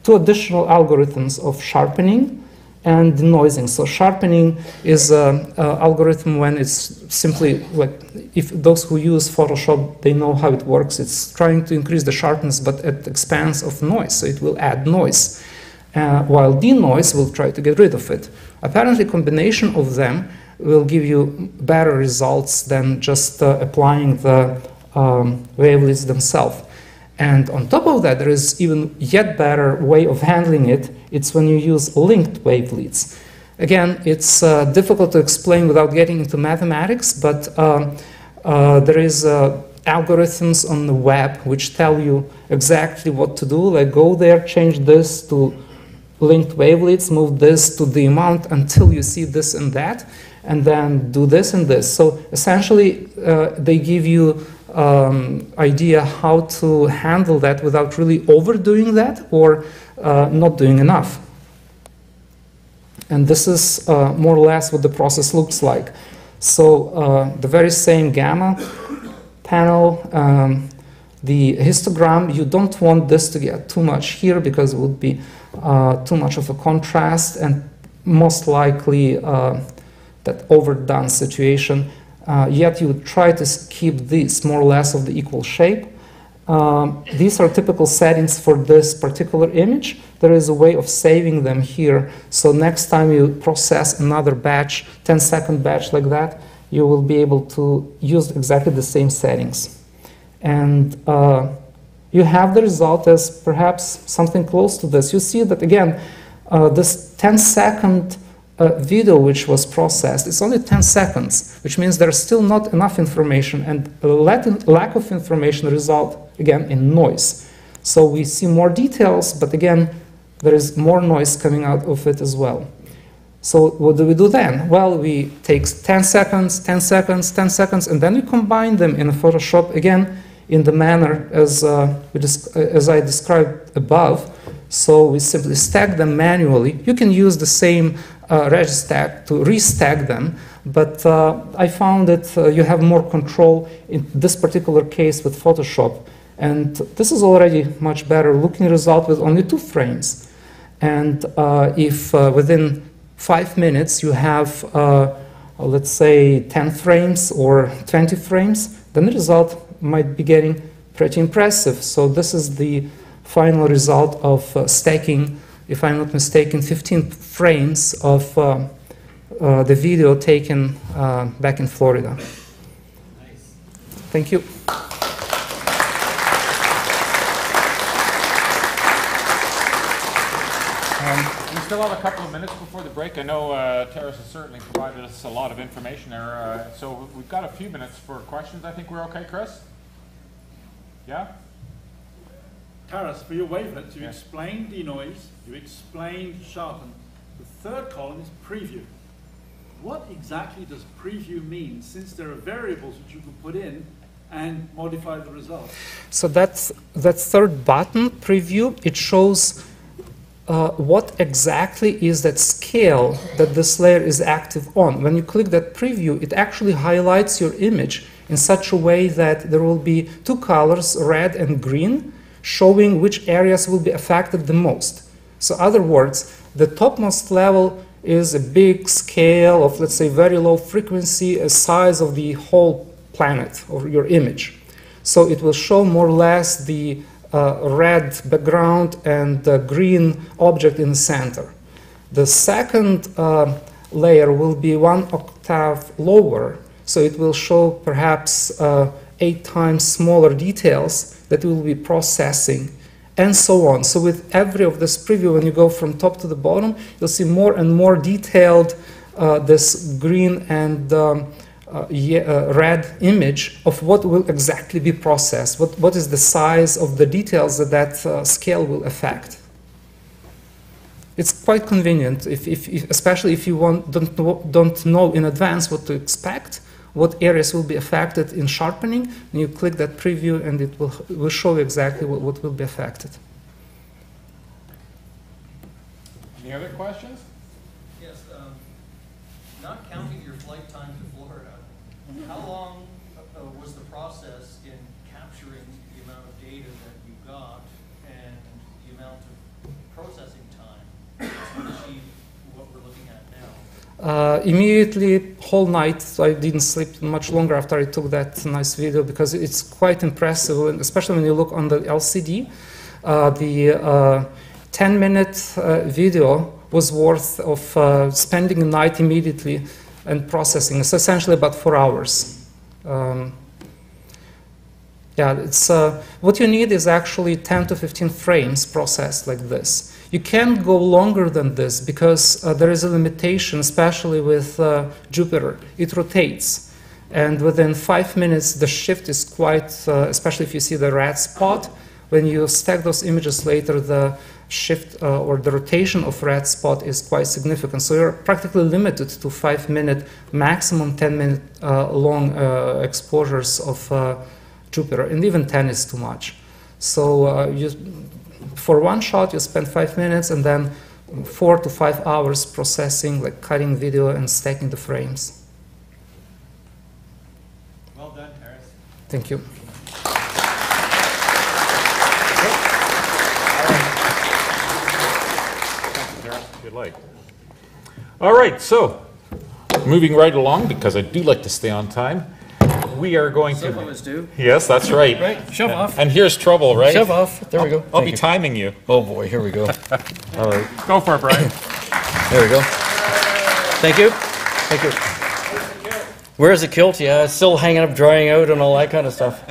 two additional algorithms of sharpening and denoising. So sharpening is an algorithm when it's simply like, if those who use Photoshop, they know how it works. It's trying to increase the sharpness, but at the expense of noise. So it will add noise. While denoise will try to get rid of it. Apparently, combination of them will give you better results than just applying the wavelets themselves. And on top of that, there is even yet better way of handling it. It's when you use linked wavelets. Again, it's difficult to explain without getting into mathematics, but there is algorithms on the web which tell you exactly what to do. Like go there, change this to linked wavelets, move this to the amount until you see this and that, and then do this and this. So essentially, they give you idea how to handle that without really overdoing that or not doing enough. And this is more or less what the process looks like. So the very same gamma panel, the histogram, you don't want this to get too much here because it would be too much of a contrast and most likely that overdone situation. Yet you would try to keep these more or less of the equal shape. These are typical settings for this particular image. There is a way of saving them here. So next time you process another batch, 10-second batch like that, you will be able to use exactly the same settings. And you have the result as perhaps something close to this. You see that again, this 10-second video which was processed, it's only 10 seconds, which means there's still not enough information, and a lack of information result, again, in noise. So we see more details, but again, there is more noise coming out of it as well. So what do we do then? Well, we take 10 seconds, 10 seconds, 10 seconds, and then we combine them in Photoshop, again, in the manner as I described above. So we simply stack them manually. You can use the same Rabarskyi to restack them, but I found that you have more control in this particular case with Photoshop. And this is already much better looking result with only 2 frames. And if within 5 minutes you have, let's say, 10 frames or 20 frames, then the result might be getting pretty impressive. So this is the final result of stacking, if I'm not mistaken, 15 frames of the video taken back in Florida. Nice. Thank you. We still have a couple of minutes before the break. I know Taras has certainly provided us a lot of information there. So we've got a few minutes for questions. I think we're okay, Chris? Yeah? Taras, for your wavelets, you explained denoise, you explained sharpen. The third column is preview. What exactly does preview mean, since there are variables which you can put in and modify the results? So that third button, preview, it shows what exactly is that scale that this layer is active on. When you click that preview, it actually highlights your image in such a way that there will be two colors, red and green, showing which areas will be affected the most. So in other words, the topmost level is a big scale of, let's say, very low frequency, a size of the whole planet or your image. So it will show more or less the red background and the green object in the center. The second layer will be 1 octave lower, so it will show perhaps 8 times smaller details that will be processing, and so on. So with every of this preview, when you go from top to the bottom, you'll see more and more detailed this green and red image of what will exactly be processed, what is the size of the details that that scale will affect. It's quite convenient, especially if you don't know in advance what to expect, what areas will be affected in sharpening, and you click that preview and it will show you exactly what will be affected. Any other questions? Yes, not counting your flight time to Florida, how long was the process in capturing the amount of data that you got and the amount of processing time to achieve what we're looking at now? Immediately, whole night, so I didn't sleep much longer after I took that nice video because it's quite impressive, and especially when you look on the LCD. The 10-minute video was worth of spending a night immediately and processing. It's essentially about 4 hours. Yeah, it's what you need is actually 10 to 15 frames processed like this. You can't go longer than this because there is a limitation, especially with Jupiter. It rotates, and within 5 minutes the shift is quite, especially if you see the red spot. When you stack those images later, the shift or the rotation of red spot is quite significant. So you're practically limited to 5-minute, maximum 10-minute long exposures of Jupiter, and even 10 is too much. So for one shot, you spend 5 minutes, and then 4 to 5 hours processing, like cutting video and stacking the frames. Well done, Harris. Thank you. If you'd like. All right, so moving right along, because I do like to stay on time, we are going Some to... of us do. Yes, that's right. Right, shove off. And here's trouble, right? Shove off. There we go. I'll be timing you. Oh boy, here we go. All right. Go for it, Brian. There we go. Thank you. Thank you. Where's the kilt? Yeah, it's still hanging up, drying out, and all that kind of stuff.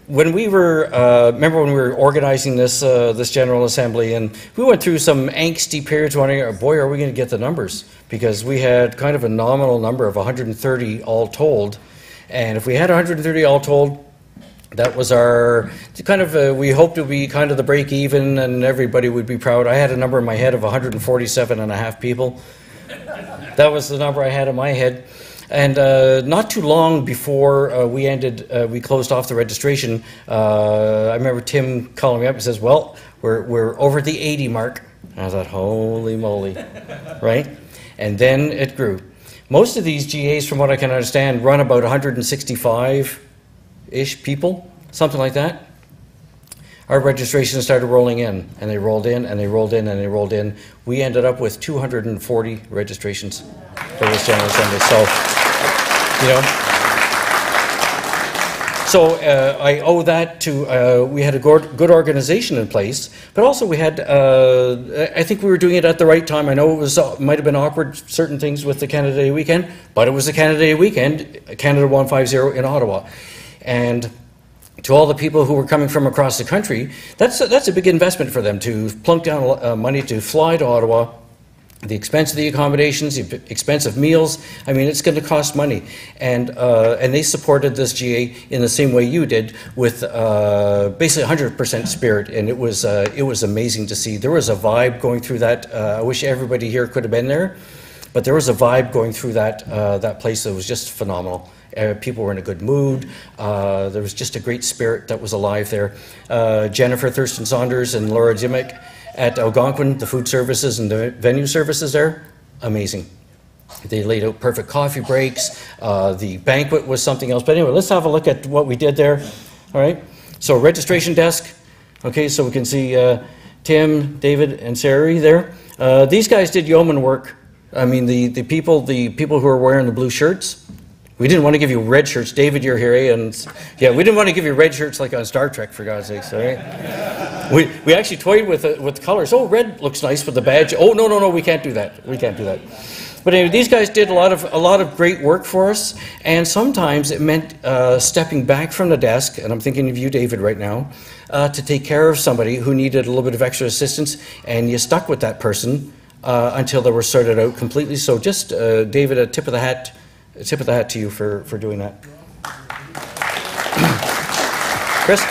When we were, remember when we were organizing this this General Assembly, and we went through some angsty periods wondering, boy, are we going to get the numbers? Because we had kind of a nominal number of 130 all told, and if we had 130 all told, that was our kind of, we hoped it would be kind of the break even and everybody would be proud. I had a number in my head of 147 and a half people. That was the number I had in my head. And not too long before we closed off the registration, I remember Tim calling me up and says, well, we're over the 80 mark. And I thought, holy moly, right? And then it grew. Most of these GAs, from what I can understand, run about 165-ish people, something like that. Our registrations started rolling in, and they rolled in, and they rolled in, and they rolled in. We ended up with 240 registrations for this General Assembly. So, you know, so I owe that to, we had a good organization in place, but also we had, I think we were doing it at the right time. I know it was might have been awkward, certain things with the Canada Day weekend, but it was the Canada Day weekend, Canada 150 in Ottawa. And to all the people who were coming from across the country, that's a big investment for them to plunk down money to fly to Ottawa. The expense of the accommodations, the expense of meals, I mean, it's going to cost money. And they supported this GA in the same way you did, with basically 100% spirit, and it was amazing to see. There was a vibe going through that. I wish everybody here could have been there. But there was a vibe going through that place that was just phenomenal. People were in a good mood. There was just a great spirit that was alive there. Jennifer Thurston Saunders and Laura Dimmick at Algonquin, the food services and the venue services there, amazing. They laid out perfect coffee breaks. The banquet was something else. But anyway, let's have a look at what we did there. All right. So registration desk. Okay, so we can see Tim, David, and Sari there. These guys did yeoman work. I mean, the people who are wearing the blue shirts. We didn't want to give you red shirts. David, you're here, eh? And yeah, we didn't want to give you red shirts like on Star Trek, for God's sakes. All right. We actually toyed with colors. Oh, red looks nice with the badge. Oh, no, we can't do that. We can't do that. But anyway, these guys did a lot of great work for us, and sometimes it meant stepping back from the desk, and I'm thinking of you, David, right now, to take care of somebody who needed a little bit of extra assistance, and you stuck with that person until they were sorted out completely. So just, David, a tip of the hat to you for doing that. Chris?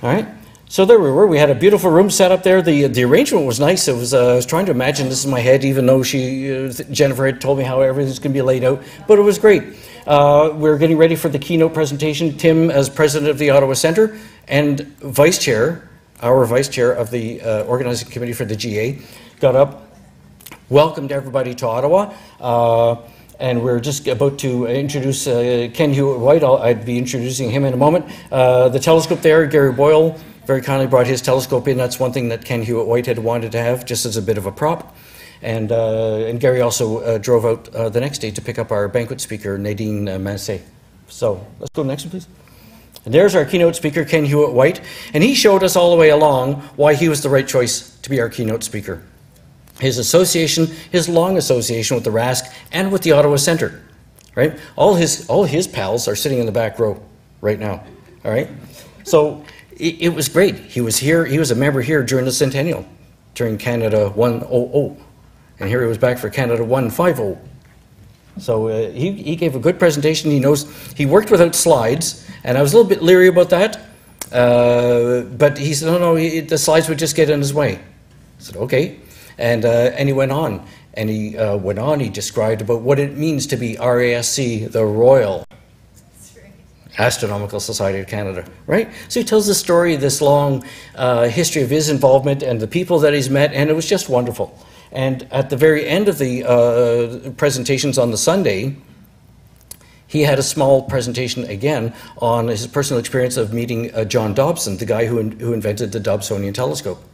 All right. So there we were. We had a beautiful room set up there. The arrangement was nice. It was. I was trying to imagine this in my head, even though Jennifer had told me how everything's going to be laid out. But it was great. We're getting ready for the keynote presentation. Tim, as president of the Ottawa Centre and vice chair, our vice chair of the organizing committee for the GA, got up, welcomed everybody to Ottawa. And we're just about to introduce Ken Hewitt White. I'd be introducing him in a moment. The telescope there, Gary Boyle very kindly brought his telescope in. That's one thing that Ken Hewitt White had wanted to have, just as a bit of a prop. And Gary also drove out the next day to pick up our banquet speaker, Nadine Massé. So let's go to the next one, please. And there's our keynote speaker, Ken Hewitt White. And he showed us all the way along why he was the right choice to be our keynote speaker. His long association with the RASC and with the Ottawa Centre, right? All his pals are sitting in the back row right now, all right? So it was great. He was here. He was a member here during the centennial, during Canada 100, and here he was back for Canada 150. So he gave a good presentation. He worked without slides, and I was a little bit leery about that. But he said, no, the slides would just get in his way. I said, okay. And he went on, and he described about what it means to be RASC, the Royal Astronomical Society of Canada, right? So he tells the story of this long history of his involvement and the people that he's met, and it was just wonderful. And at the very end of the presentations on the Sunday, he had a small presentation again on his personal experience of meeting John Dobson, the guy who invented the Dobsonian telescope.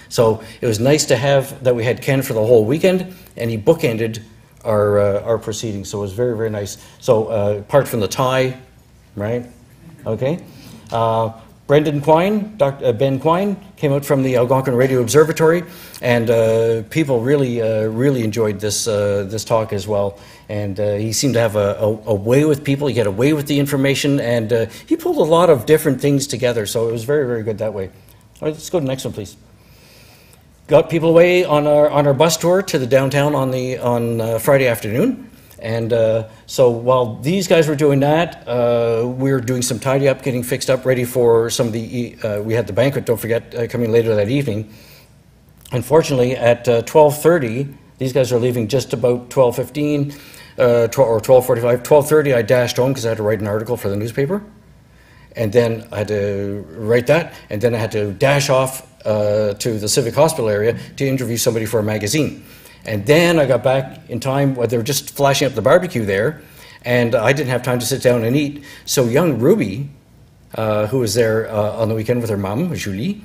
So it was nice to have that we had Ken for the whole weekend, and he bookended our proceedings. So it was very, very nice. So apart from the tie, right? Okay. Brendan Quine, Ben Quine, came out from the Algonquin Radio Observatory, and people really enjoyed this talk as well. And he seemed to have a way with people. He had a way with the information, and he pulled a lot of different things together. So it was very, very good that way. All right, let's go to the next one, please. Got people away on our bus tour to the downtown on Friday afternoon, and so while these guys were doing that, we were doing some tidy up, getting fixed up, ready for some of the. We had the banquet. Don't forget, coming later that evening. Unfortunately, at 12:30, these guys are leaving just about 12:15 or 12:45. 12:30, I dashed home because I had to write an article for the newspaper, and then I had to write that, and then I had to dash off to the Civic Hospital area to interview somebody for a magazine. And then I got back in time where they were just flashing up the barbecue there, and I didn't have time to sit down and eat. So young Ruby, who was there on the weekend with her mom, Julie,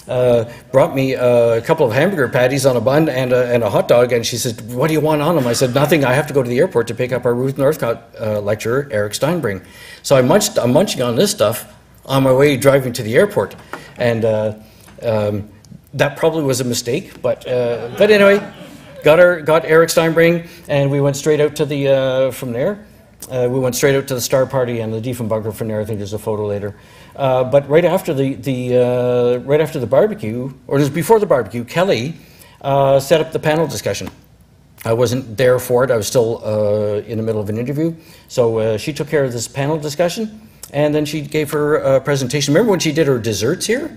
brought me a couple of hamburger patties on a bun and a hot dog, and she said, what do you want on them? I said, nothing, I have to go to the airport to pick up our Ruth Northcott lecturer, Eric Steinberg. So I'm munching on this stuff on my way driving to the airport. And that probably was a mistake, but anyway, got Eric Steinberg, and we went straight out to the from there. We went straight out to the Star Party and the Diefenbunker from there. I think there's a photo later. But right after the barbecue, or just before the barbecue, Kelly set up the panel discussion. I wasn't there for it. I was still in the middle of an interview. So she took care of this panel discussion, and then she gave her presentation. Remember when she did her desserts here,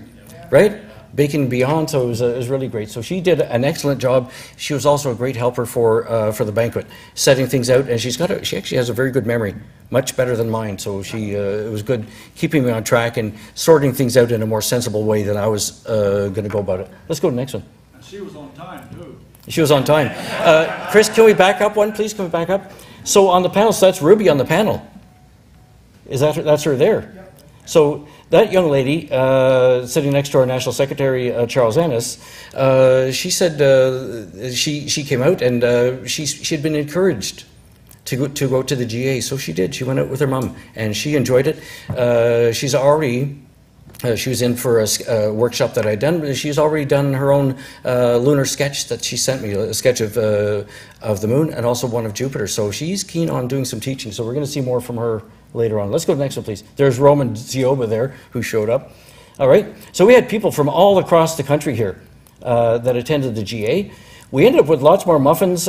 right? baking and beyond, so it was really great. So she did an excellent job. She was also a great helper for the banquet, setting things out, and she actually has a very good memory, much better than mine, so it was good keeping me on track and sorting things out in a more sensible way than I was going to go about it. Let's go to the next one. And she was on time, too. She was on time. Chris, can we back up one, please? Can we back up? So on the panel, so that's Ruby on the panel. That's her there? Yep. So that young lady sitting next to our National Secretary, Charles Ennis, she said she came out and she had been encouraged to go to the GA, so she did. She went out with her mum and she enjoyed it. She's already she was in for a workshop that I'd done, but she's already done her own lunar sketch that she sent me, a sketch of the moon and also one of Jupiter. So she's keen on doing some teaching. So we're going to see more from her later on. Let's go to the next one, please. There's Roman Zioba there who showed up. All right. So we had people from all across the country here that attended the GA. We ended up with lots more muffins.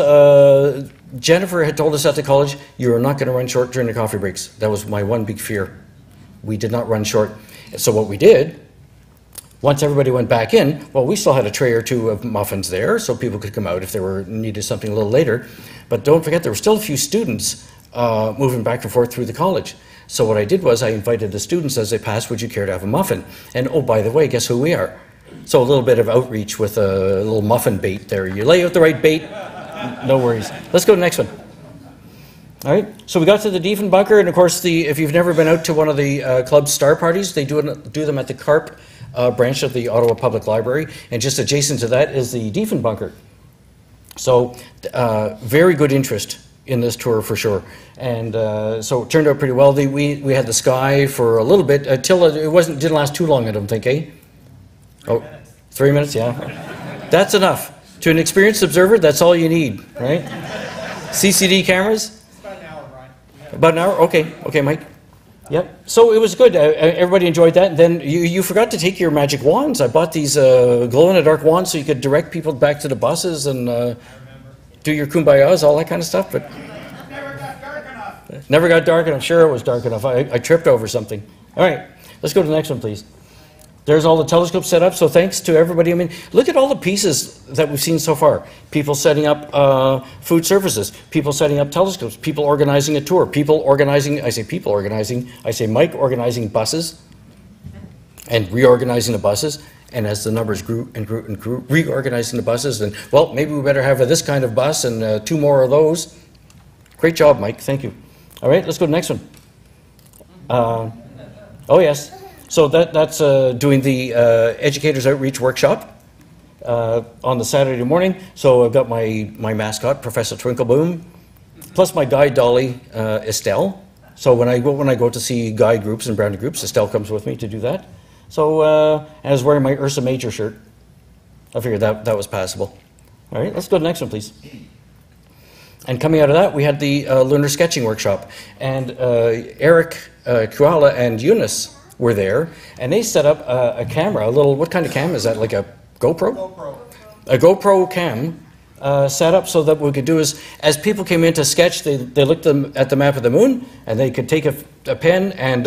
Jennifer had told us at the college, you are not going to run short during the coffee breaks. That was my one big fear. We did not run short. So what we did, once everybody went back in, well, we still had a tray or two of muffins there, so people could come out if they needed something a little later. But don't forget, there were still a few students moving back and forth through the college. So what I did was I invited the students as they passed, would you care to have a muffin? And oh, by the way, guess who we are? So a little bit of outreach with a little muffin bait there. You lay out the right bait, no worries. Let's go to the next one. All right, so we got to the Diefenbunker, and of course, if you've never been out to one of the club's star parties, they do them at the Carp branch of the Ottawa Public Library, and just adjacent to that is the Diefenbunker. So very good interest in this tour for sure, and so it turned out pretty well. We had the sky for a little bit till it didn't last too long, I don't think, eh? 3 minutes. 3 minutes, yeah. That's enough. To an experienced observer, that's all you need, right? CCD cameras? About an hour? Okay, Mike. Yep. So it was good. Everybody enjoyed that. And then you forgot to take your magic wands. I bought these glow-in-the-dark wands so you could direct people back to the buses and do your kumbayas, all that kind of stuff. But Never got dark enough. Never got dark enough. Sure, it was dark enough. I tripped over something. All right, let's go to the next one, please. There's all the telescopes set up, so thanks to everybody. I mean, look at all the pieces that we've seen so far. People setting up food services, people setting up telescopes, people organizing a tour, people organizing, I say Mike organizing buses and reorganizing the buses. And as the numbers grew and grew and grew, reorganizing the buses, and well, maybe we better have this kind of bus and 2 more of those. Great job, Mike, thank you. All right, let's go to the next one. Oh yes. So that's doing the Educators Outreach Workshop on the Saturday morning. So I've got my mascot, Professor Twinkleboom, plus my guide dolly, Estelle. So when I go to see guide groups and brownie groups, Estelle comes with me to do that. So I was wearing my Ursa Major shirt. I figured that was passable. All right, let's go to the next one, please. And coming out of that, we had the Lunar Sketching Workshop. And Eric Kuala and Eunice were there, and they set up a camera, what kind of cam is that, like a GoPro? GoPro. A GoPro cam set up so that what we could do is, as people came in to sketch, they looked at the map of the moon, and they could take a pen, and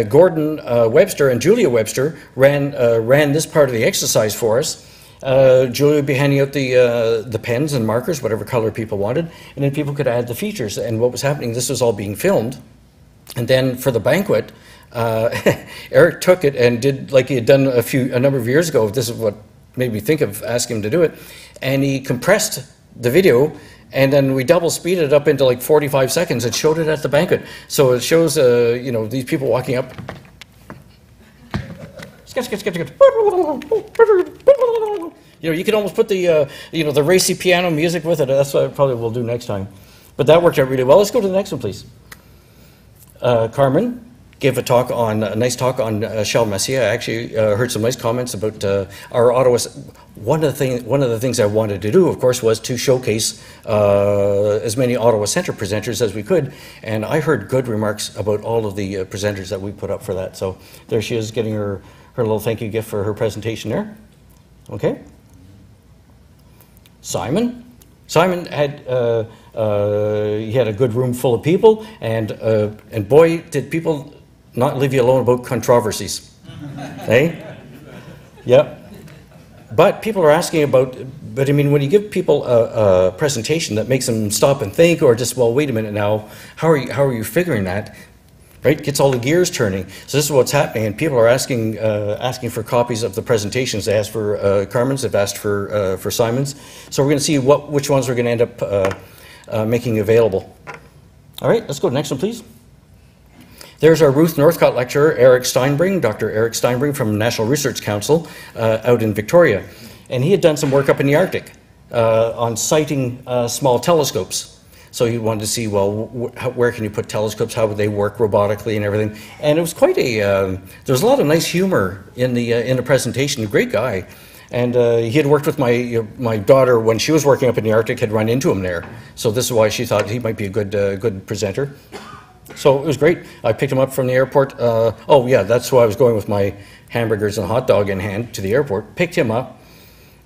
Gordon Webster and Julia Webster ran this part of the exercise for us. Julia would be handing out the pens and markers, whatever color people wanted, and then people could add the features. And what was happening, this was all being filmed, and then for the banquet, Eric took it and did like he had done a number of years ago. This is what made me think of asking him to do it. And he compressed the video, and then we double speeded it up into like 45 seconds and showed it at the banquet. So it shows, these people walking up. Sketch, sketch, sketch, sketch. You can almost put the racy piano music with it. That's what I probably will do next time. But that worked out really well. Let's go to the next one, please. Carmen gave a nice talk on Shell Messier. I actually heard some nice comments about our Ottawa. One of the things I wanted to do, of course, was to showcase as many Ottawa Centre presenters as we could, and I heard good remarks about all of the presenters that we put up for that. So there she is, getting her little thank you gift for her presentation there. Okay. Simon had he had a good room full of people, and boy, did people not leave you alone about controversies. Hey? Yep. But people are asking about, but I mean, when you give people a presentation that makes them stop and think, or just, well, wait a minute now, how are you figuring that? Right, gets all the gears turning. So this is what's happening, and people are asking for copies of the presentations. They asked for Carmen's, they've asked for Simon's. So we're going to see which ones we're going to end up making available. All right, let's go to the next one, please. There's our Ruth Northcott lecturer, Eric Steinberg, Dr. Eric Steinberg from National Research Council out in Victoria. And he had done some work up in the Arctic on sighting small telescopes. So he wanted to see, well, where can you put telescopes? How would they work robotically and everything? And it was quite a, there was a lot of nice humor in the presentation. A great guy. And he had worked with my daughter when she was working up in the Arctic, had run into him there. So this is why she thought he might be a good presenter. So it was great. I picked him up from the airport. Oh yeah, that's why I was going with my hamburgers and hot dog in hand to the airport. Picked him up,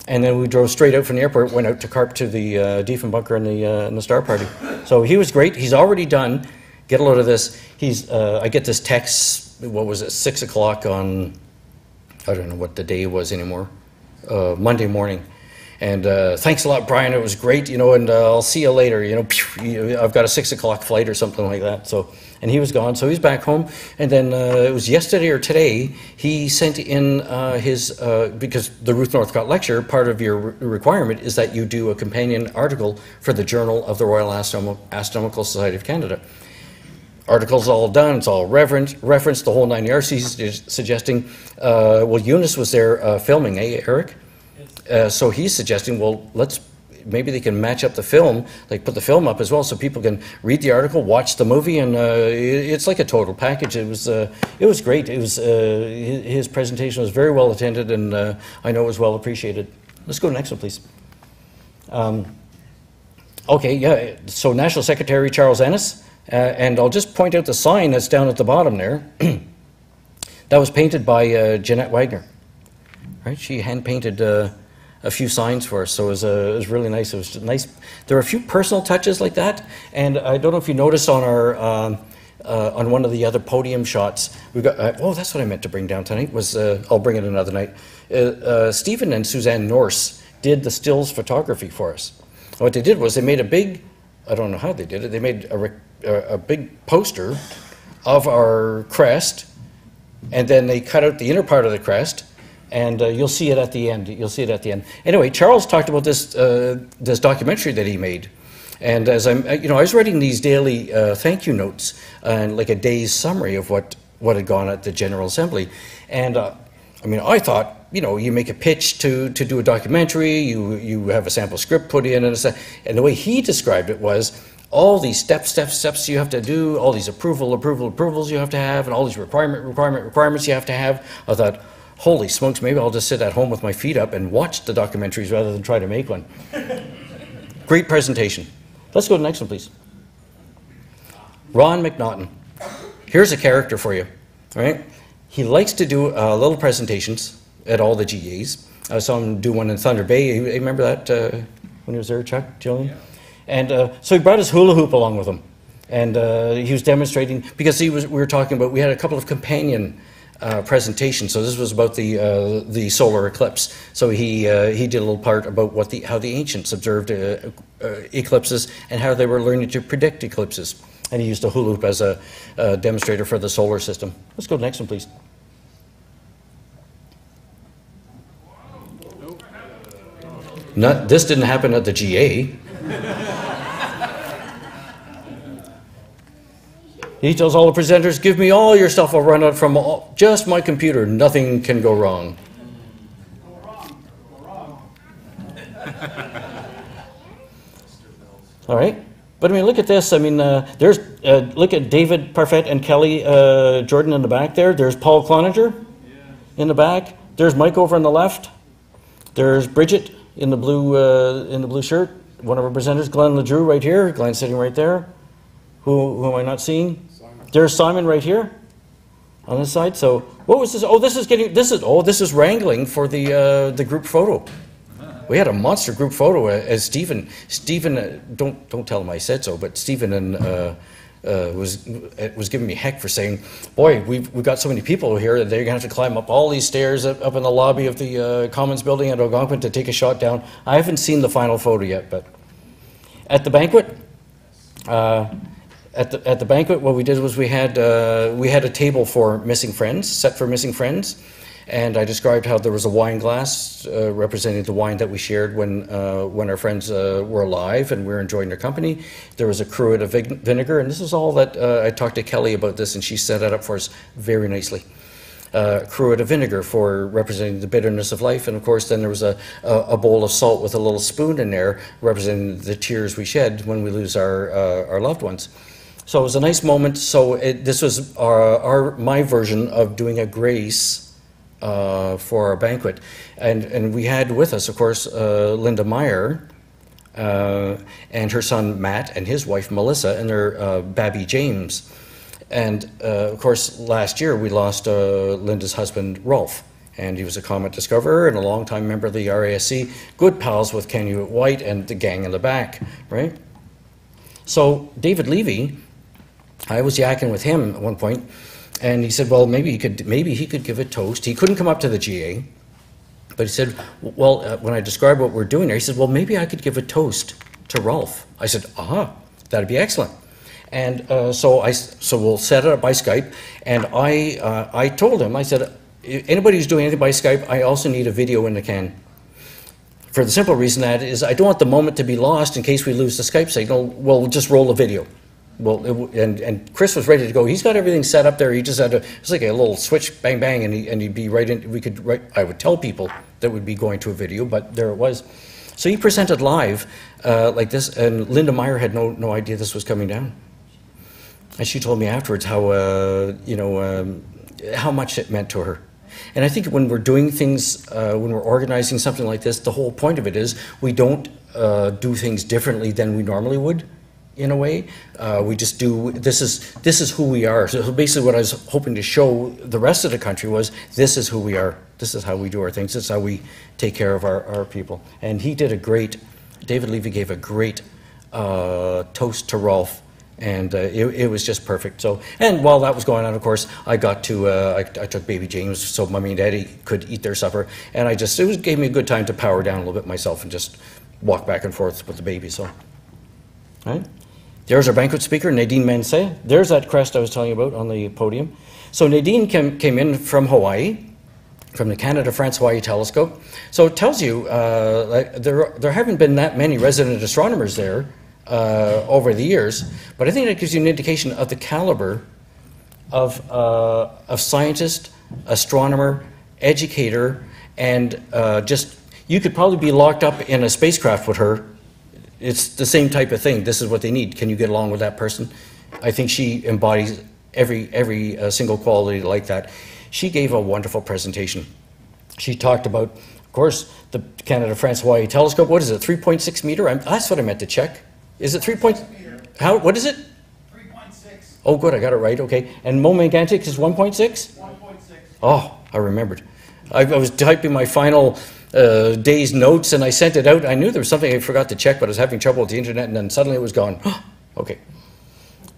and then we drove straight out from the airport. Went out to Carp to the Diefenbunker and the Star Party. So he was great. He's already done. Get a load of this. I get this text. What was it? 6 o'clock on. I don't know what the day was anymore. Monday morning. And thanks a lot, Brian. It was great, you know, and I'll see you later. You know, I've got a 6 o'clock flight or something like that. So, and he was gone, so he's back home. And then it was yesterday or today, he sent in his, because the Ruth Northcott lecture, part of your requirement is that you do a companion article for the Journal of the Royal Astronomical Society of Canada. Article's all done, it's all referenced, the whole 9 yards. He's suggesting, well, Eunice was there filming, Eric? So he's suggesting, well, maybe they can match up the film, like put the film up as well, so people can read the article, watch the movie, and it's like a total package. It was great. It was his presentation was very well attended, and I know it was well appreciated. Let's go to the next one, please. Okay, yeah. So National Secretary Charles Ennis, and I'll just point out the sign that's down at the bottom there. That was painted by Jeanette Wagner. Right, she hand painted a few signs for us, so it was really nice. It was nice. There were a few personal touches like that, and I don't know if you noticed on our on one of the other podium shots, we got. Oh, that's what I meant to bring down tonight. Was I'll bring it another night. Stephen and Suzanne Norse did the stills photography for us. What they did was they made a big. I don't know how they did it. They made a big poster of our crest, and then they cut out the inner part of the crest. And you'll see it at the end. You'll see it at the end. Anyway, Charles talked about this this documentary that he made, and as I was writing these daily thank you notes and like a day's summary of what had gone at the General Assembly, and I thought, you make a pitch to do a documentary, you have a sample script put in, and the way he described it was all these steps you have to do, all these approvals you have to have, and all these requirements you have to have. I thought, holy smokes, maybe I'll just sit at home with my feet up and watch the documentaries rather than try to make one. Great presentation. Let's go to the next one, please. Ron McNaughton. Here's a character for you. All right? He likes to do little presentations at all the GAs. I saw him do one in Thunder Bay. You remember that when he was there, Chuck, Jillian? And so he brought his hula hoop along with him. And he was demonstrating, because we were talking about, we had a couple of companion presentation. So this was about the solar eclipse. So he did a little part about how the ancients observed eclipses and how they were learning to predict eclipses. And he used a hula hoop as a demonstrator for the solar system. Let's go to the next one, please. This didn't happen at the GA. He tells all the presenters, give me all your stuff, I'll run out from just my computer. Nothing can go wrong. All right. But I mean, look at this. I mean, look at David Parfait and Kelly Jordan in the back there. There's Paul Klauninger in the back. There's Mike over on the left. There's Bridget in the blue shirt. One of our presenters, Glenn LeDrew right here. Glenn's sitting right there. Who am I not seeing? There's Simon right here on this side. So what was this? Oh, this is wrangling for the group photo. We had a monster group photo as Stephen, don't tell him I said so, but Stephen and was giving me heck for saying, boy, we've got so many people here that they're going to have to climb up all these stairs up in the lobby of the Commons building at Algonquin to take a shot down. I haven't seen the final photo yet, but at the banquet, what we did was we had a table for missing friends, set for missing friends. And I described how there was a wine glass representing the wine that we shared when our friends were alive and we were enjoying their company. There was a cruet of vinegar, and this is all that I talked to Kelly about this, and she set it up for us very nicely. Cruet of vinegar for representing the bitterness of life, and of course then there was a bowl of salt with a little spoon in there representing the tears we shed when we lose our loved ones. So it was a nice moment. So this was my version of doing a grace for our banquet, and we had with us, of course, Linda Meyer and her son Matt and his wife Melissa and their Babby James, and of course last year we lost Linda's husband Rolf, and he was a comet discoverer and a longtime member of the RASC, good pals with Ken Hewitt White and the gang in the back, right? So David Levy, I was yakking with him at one point. And he said, well, maybe he could give a toast. He couldn't come up to the GA, but he said, well, when I described what we're doing there, he said, well, maybe I could give a toast to Rolf. I said, that'd be excellent. And so we'll set it up by Skype. And I told him, I said, anybody who's doing anything by Skype, I also need a video in the can. For the simple reason that is, I don't want the moment to be lost in case we lose the Skype signal. Well, we'll just roll a video. Well, and Chris was ready to go. He's got everything set up there. He just had to, it's like a little switch, bang, bang, and he'd be right in. I would tell people that would be going to a video, but there it was. So he presented live like this, and Linda Meyer had no idea this was coming down. And she told me afterwards how, how much it meant to her. And I think when we're doing things, when we're organizing something like this, the whole point of it is we don't do things differently than we normally would. In a way, we just do. This is who we are. So basically, what I was hoping to show the rest of the country was this is who we are. This is how we do our things. This is how we take care of our people. And he did a great. David Levy gave a great toast to Rolf, and it was just perfect. So, and while that was going on, of course, I got to I took baby James so Mommy and Daddy could eat their supper, and it gave me a good time to power down a little bit myself and just walk back and forth with the baby. So, right. There's our banquet speaker, Nadine Mansay. There's that crest I was telling you about on the podium. So Nadine came in from Hawaii, from the Canada-France-Hawaii telescope. So it tells you there haven't been that many resident astronomers there over the years, but I think that gives you an indication of the caliber of scientist, astronomer, educator, and you could probably be locked up in a spacecraft with her. It's the same type of thing. This is what they need. Can you get along with that person? I think she embodies every single quality like that. She gave a wonderful presentation. She talked about, of course, the Canada-France-Hawaii telescope. What is it, 3.6 meter? That's what I meant to check. Is it 3 point? How? What is it? 3.6. Oh, good. I got it right. Okay. And Momegantic is 1.6? 1.6. Oh, I remembered. I was typing my final day's notes, and I sent it out. I knew there was something I forgot to check, but I was having trouble with the internet, and then suddenly it was gone. Okay.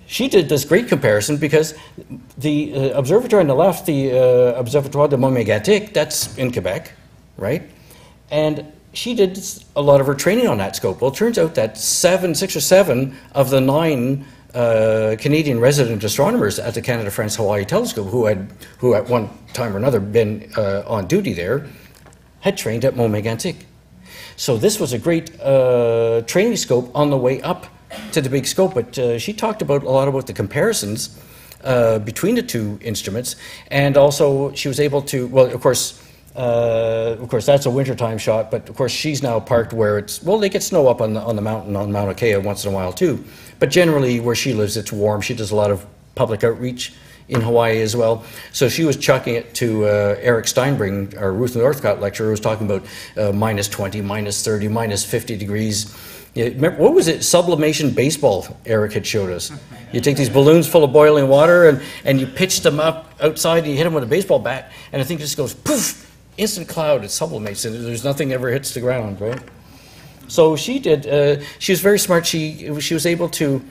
She did this great comparison because the observatory on the left, the Observatoire de Montmégatic, that's in Quebec, right? And she did a lot of her training on that scope. Well, it turns out that 6 or 7 of the 9 Canadian resident astronomers at the Canada-France-Hawaii telescope who at one time or another been on duty there had trained at Montmégantic. So this was a great training scope on the way up to the big scope, but she talked a lot about the comparisons between the two instruments, and also she was able to, well, of course that's a wintertime shot, but of course she's now parked where it's, well, they get snow up on the mountain, on Mauna Kea once in a while too, but generally where she lives it's warm. She does a lot of public outreach in Hawaii as well. So she was chucking it to Eric Steinberg, our Ruth Northcott lecturer, who was talking about minus 20, minus 30, minus 50 degrees. Yeah, remember, what was it? Sublimation baseball Eric had showed us. You take these balloons full of boiling water and you pitch them up outside and you hit them with a baseball bat, and I think it just goes poof, instant cloud, it sublimates and there's nothing ever hits the ground, right? So she did, she was very smart. She was able to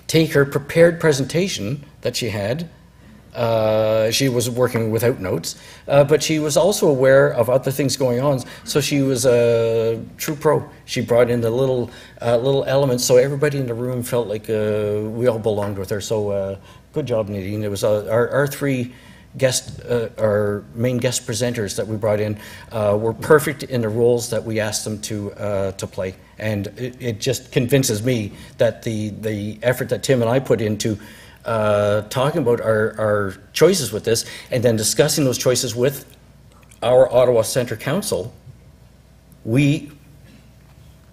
take her prepared presentation that she had. She was working without notes, but she was also aware of other things going on. So she was a true pro. She brought in the little elements, so everybody in the room felt like we all belonged with her. So good job, Nadine. It was our three our main guest presenters that we brought in were perfect in the roles that we asked them to play, and it just convinces me that the effort that Tim and I put into talking about our choices with this, and then discussing those choices with our Ottawa Centre Council, we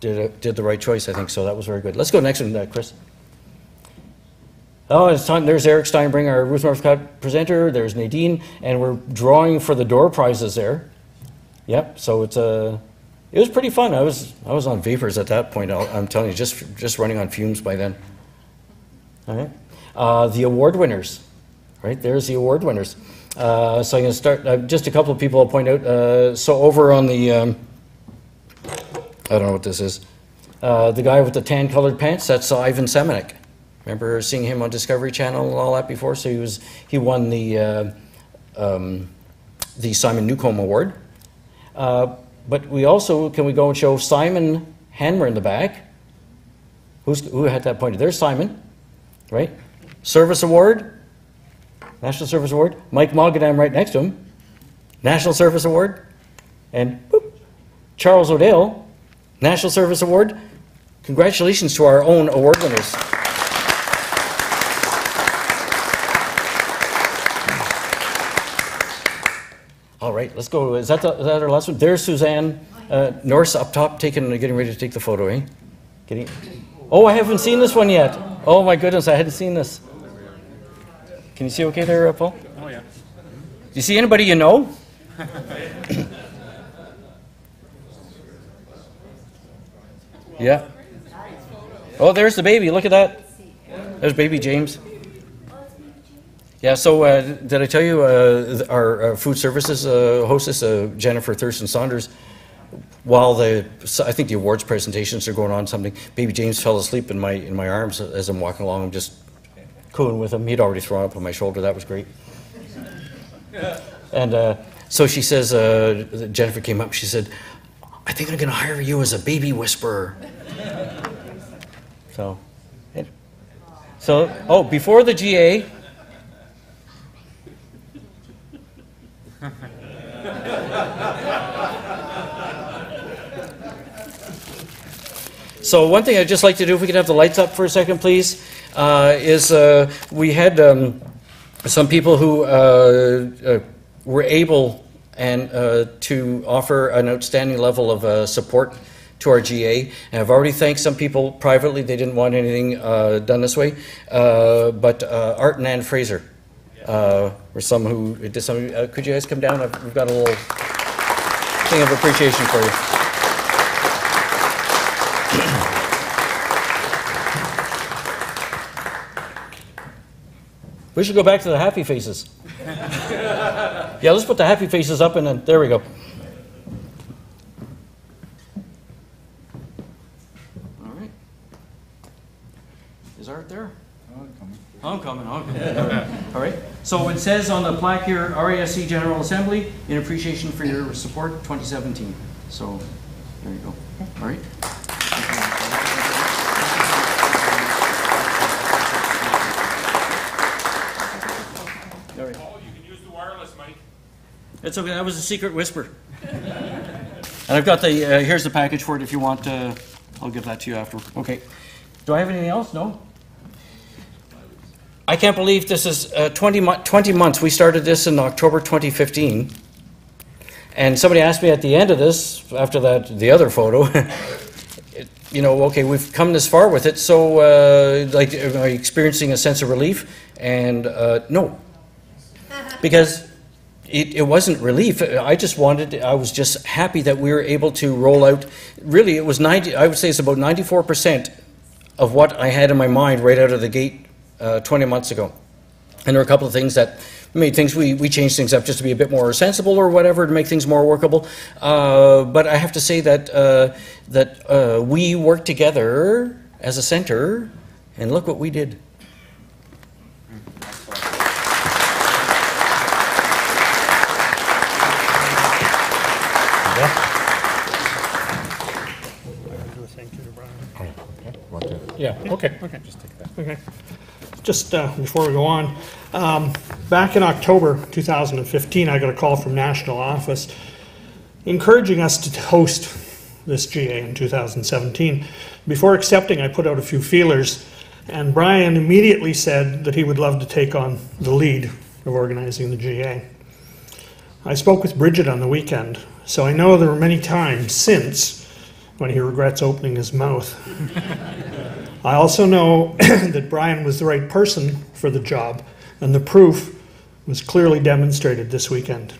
did the right choice, I think. So that was very good. Let's go next one, Chris. Oh, it's time. There's Eric Steinberg, our Ruth Northcott presenter. There's Nadine, and we're drawing for the door prizes there. Yep. So it was pretty fun. I was on vapors at that point. I'm telling you, just running on fumes by then. All right. The award winners. Right there's the award winners. So I'm going to start. Just a couple of people I'll point out. So over on the, I don't know what this is. The guy with the tan-colored pants. That's Ivan Semenek. Remember seeing him on Discovery Channel and all that before? So he won the Simon Newcomb Award. But we also, can we go and show Simon Hanmer in the back? Who had that pointed? There's Simon, right? Service Award, National Service Award. Mike Mogadam right next to him, National Service Award. And boop, Charles O'Dell, National Service Award. Congratulations to our own award winners. All right, let's go. Is that our last one? There's Suzanne Norse up top, getting ready to take the photo, eh? Oh, I haven't seen this one yet. Oh my goodness, I hadn't seen this. Can you see okay there, Paul? Oh yeah. Do you see anybody you know? Yeah. Oh, there's the baby. Look at that. There's baby James. Yeah, so did I tell you our food services hostess, Jennifer Thurston Saunders, while I think the awards presentations are going on, baby James fell asleep in my arms as I'm walking along. I'm just cooing with him. He'd already thrown up on my shoulder. That was great. And so she says, Jennifer came up, she said, I think I'm going to hire you as a baby whisperer. So, before the GA, so one thing I'd just like to do, if we could have the lights up for a second, please, is we had some people who were able to offer an outstanding level of support to our GA. And I've already thanked some people privately. They didn't want anything done this way. But Art and Ann Fraser were some who did something. Could you guys come down? We've got a little thing of appreciation for you. We should go back to the happy faces. Yeah, let's put the happy faces up, and then there we go. All right. Is Art there? I'm coming. All right. So it says on the plaque here, RASC General Assembly, in appreciation for your support, 2017. So there you go. All right. It's okay. That was a secret whisper. And I've got the, here's the package for it if you want. I'll give that to you after. Okay. Do I have anything else? No? I can't believe this is 20 months. We started this in October 2015. And somebody asked me at the end of this, after the other photo, okay, we've come this far with it. So, am I experiencing a sense of relief? And no. Because it wasn't relief. I was just happy that we were able to roll out. Really, it was I would say it's about 94% of what I had in my mind right out of the gate 20 months ago. And there were a couple of things that made things, we changed things up just to be a bit more sensible or whatever, to make things more workable. But I have to say that we worked together as a center And look what we did. Yeah, okay. Just take that. Okay. Just before we go on, back in October 2015, I got a call from National Office encouraging us to host this GA in 2017. Before accepting, I put out a few feelers, and Brian immediately said that he would love to take on the lead of organizing the GA. I spoke with Bridget on the weekend, so I know there were many times since when he regrets opening his mouth. I also know that Brian was the right person for the job, and the proof was clearly demonstrated this weekend.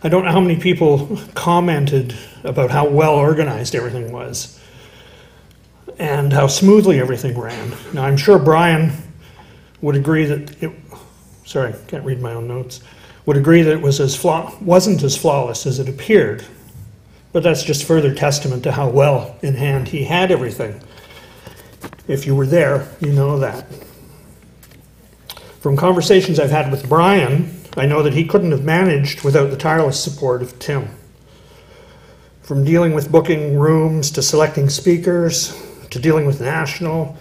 I don't know how many people commented about how well organized everything was and how smoothly everything ran. Now, I'm sure Brian would agree that it, sorry, can't read my own notes, would agree that it was wasn't as flawless as it appeared, but that's just further testament to how well in hand he had everything. If you were there, you know that. From conversations I've had with Brian, I know that he couldn't have managed without the tireless support of Tim. From dealing with booking rooms to selecting speakers to dealing with National,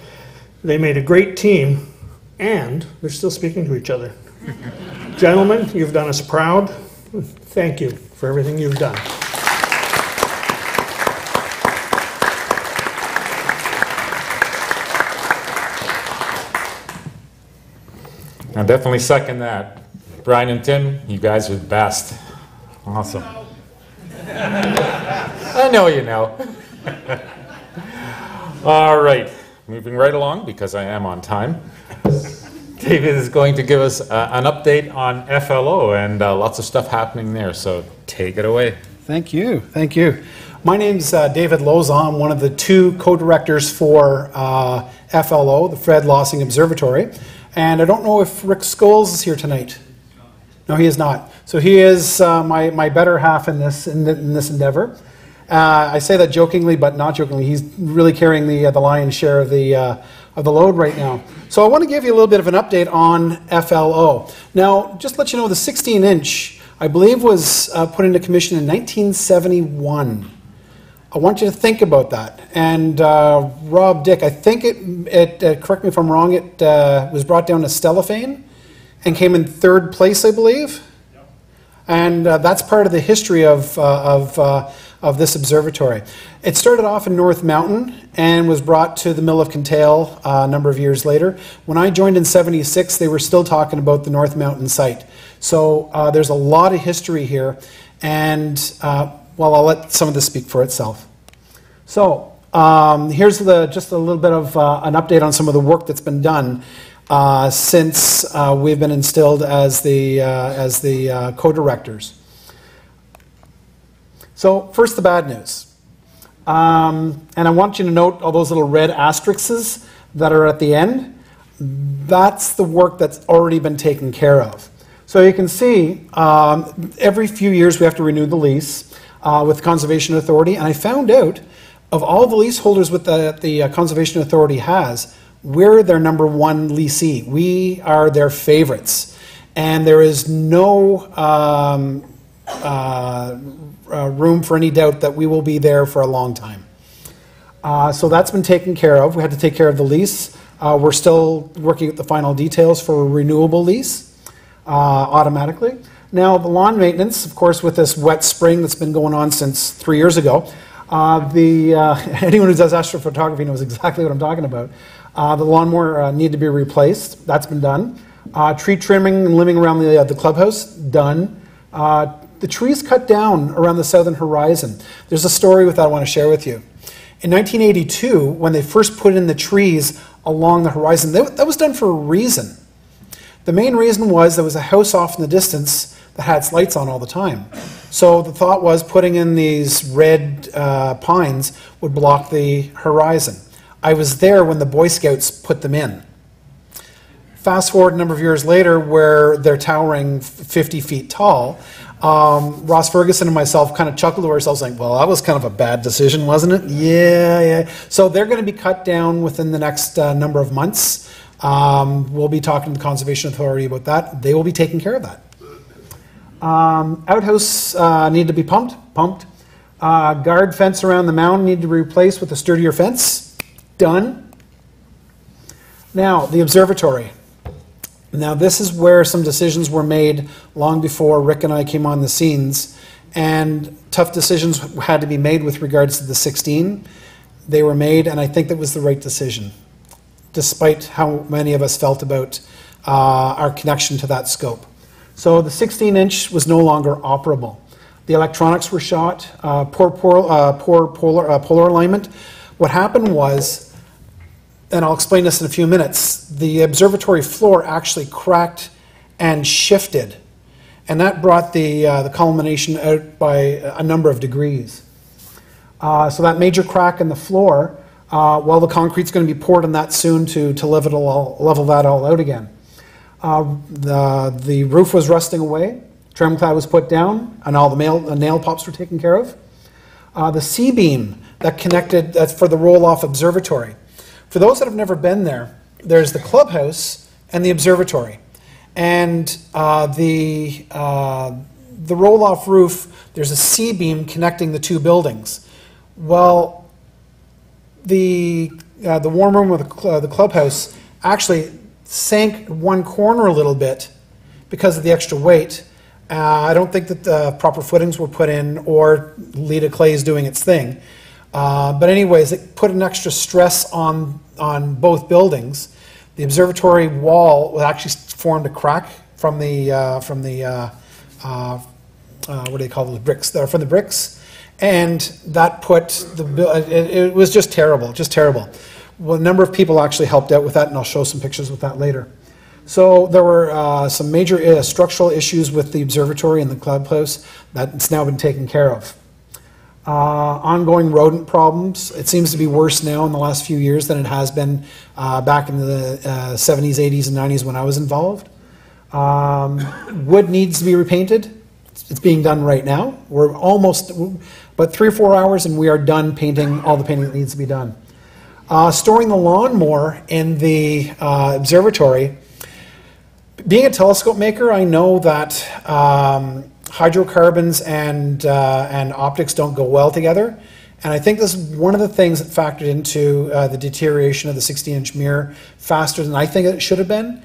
they made a great team, and they're still speaking to each other. Gentlemen, you've done us proud. Thank you for everything you've done. I definitely second that. Brian and Tim, you guys are the best. Awesome. I know you know. All right, moving right along because I am on time. David is going to give us an update on FLO and lots of stuff happening there, so take it away. Thank you, thank you. My name's David Lauzon. I'm one of the two co-directors for FLO, the Fred Lausing Observatory. And I don't know if Rick Scholes is here tonight. No, he is not. So he is my better half in this endeavor. I say that jokingly, but not jokingly. He's really carrying the lion's share of the load right now. So I want to give you a little bit of an update on FLO. Now, just to let you know, the 16-inch, I believe, was put into commission in 1971. I want you to think about that. And Rob Dick, I think it correct me if I'm wrong, it was brought down to Stellafane and came in third place, I believe. Yep. And that's part of the history of this observatory. It started off in North Mountain and was brought to the Mill of Kintail a number of years later. When I joined in '76, they were still talking about the North Mountain site. So there's a lot of history here, and well, I'll let some of this speak for itself. So here's just a little bit of an update on some of the work that's been done since we've been instilled as the co-directors. So first, the bad news. And I want you to note all those little red asterisks that are at the end. That's the work that's already been taken care of. So you can see every few years we have to renew the lease with the Conservation Authority. And I found out of all the leaseholders that the Conservation Authority has, we're their #1 leasee. We are their favorites. And there is no room for any doubt that we will be there for a long time. So that's been taken care of. We had to take care of the lease. We're still working at the final details for a renewable lease automatically. Now, the lawn maintenance, of course, with this wet spring that's been going on since 3 years ago, anyone who does astrophotography knows exactly what I'm talking about. The lawnmower need to be replaced. That's been done. Tree trimming and limbing around the clubhouse, done. The trees cut down around the southern horizon. There's a story with that I want to share with you. In 1982, when they first put in the trees along the horizon, that was done for a reason. The main reason was there was a house off in the distance that had its lights on all the time. So the thought was putting in these red pines would block the horizon. I was there when the Boy Scouts put them in. Fast forward a number of years later where they're towering 50 feet tall. Ross Ferguson and myself kind of chuckled to ourselves, like, well, that was kind of a bad decision, wasn't it? Yeah. So they're going to be cut down within the next number of months. We'll be talking to the Conservation Authority about that. They will be taking care of that. Outhouse need to be pumped. Guard fence around the mound need to be replaced with a sturdier fence. Done. Now, the observatory. Now, this is where some decisions were made long before Rick and I came on the scenes, and tough decisions had to be made with regards to the 16. They were made, and I think that was the right decision, despite how many of us felt about our connection to that scope. So the 16-inch was no longer operable. The electronics were shot, poor polar alignment. What happened was, and I'll explain this in a few minutes, the observatory floor actually cracked and shifted, and that brought the culmination out by a number of degrees. So that major crack in the floor, well, the concrete's going to be poured on that soon to level that all out again. The roof was rusting away, trim clad was put down, and all the nail pops were taken care of. The C-beam that connected, that's for the roll-off observatory. For those that have never been there, there's the clubhouse and the observatory. And the roll-off roof, there's a C-beam connecting the two buildings. Well, the warm room of the clubhouse actually sank one corner a little bit because of the extra weight. I don't think that the proper footings were put in, or Lita Clay is doing its thing. But anyways, it put an extra stress on both buildings. The observatory wall actually formed a crack from the what do they call those bricks? From the bricks, and that put it was just terrible, Well, a number of people actually helped out with that, and I'll show some pictures with that later. So there were some major structural issues with the observatory and the clubhouse that's now been taken care of. Ongoing rodent problems. It seems to be worse now in the last few years than it has been back in the 70s, 80s, and 90s when I was involved. Wood needs to be repainted. It's being done right now. We're almost about 3 or 4 hours, and we are done painting all the painting that needs to be done. Storing the lawnmower in the observatory. Being a telescope maker, I know that hydrocarbons and optics don't go well together, and I think this is one of the things that factored into the deterioration of the 16-inch mirror faster than I think it should have been.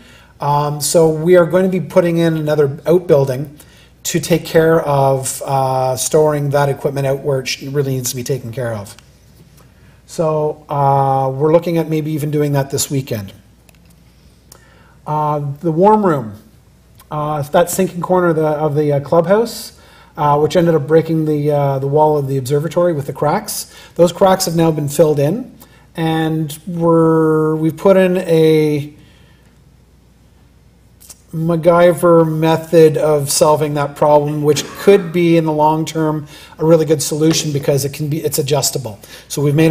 So we are going to be putting in another outbuilding to take care of storing that equipment out where it really needs to be taken care of. So we're looking at maybe even doing that this weekend. The warm room, that sinking corner of the clubhouse, which ended up breaking the wall of the observatory with the cracks. Those cracks have now been filled in, and we've put in a MacGyver method of solving that problem, which could be in the long term a really good solution because it's adjustable. So we've made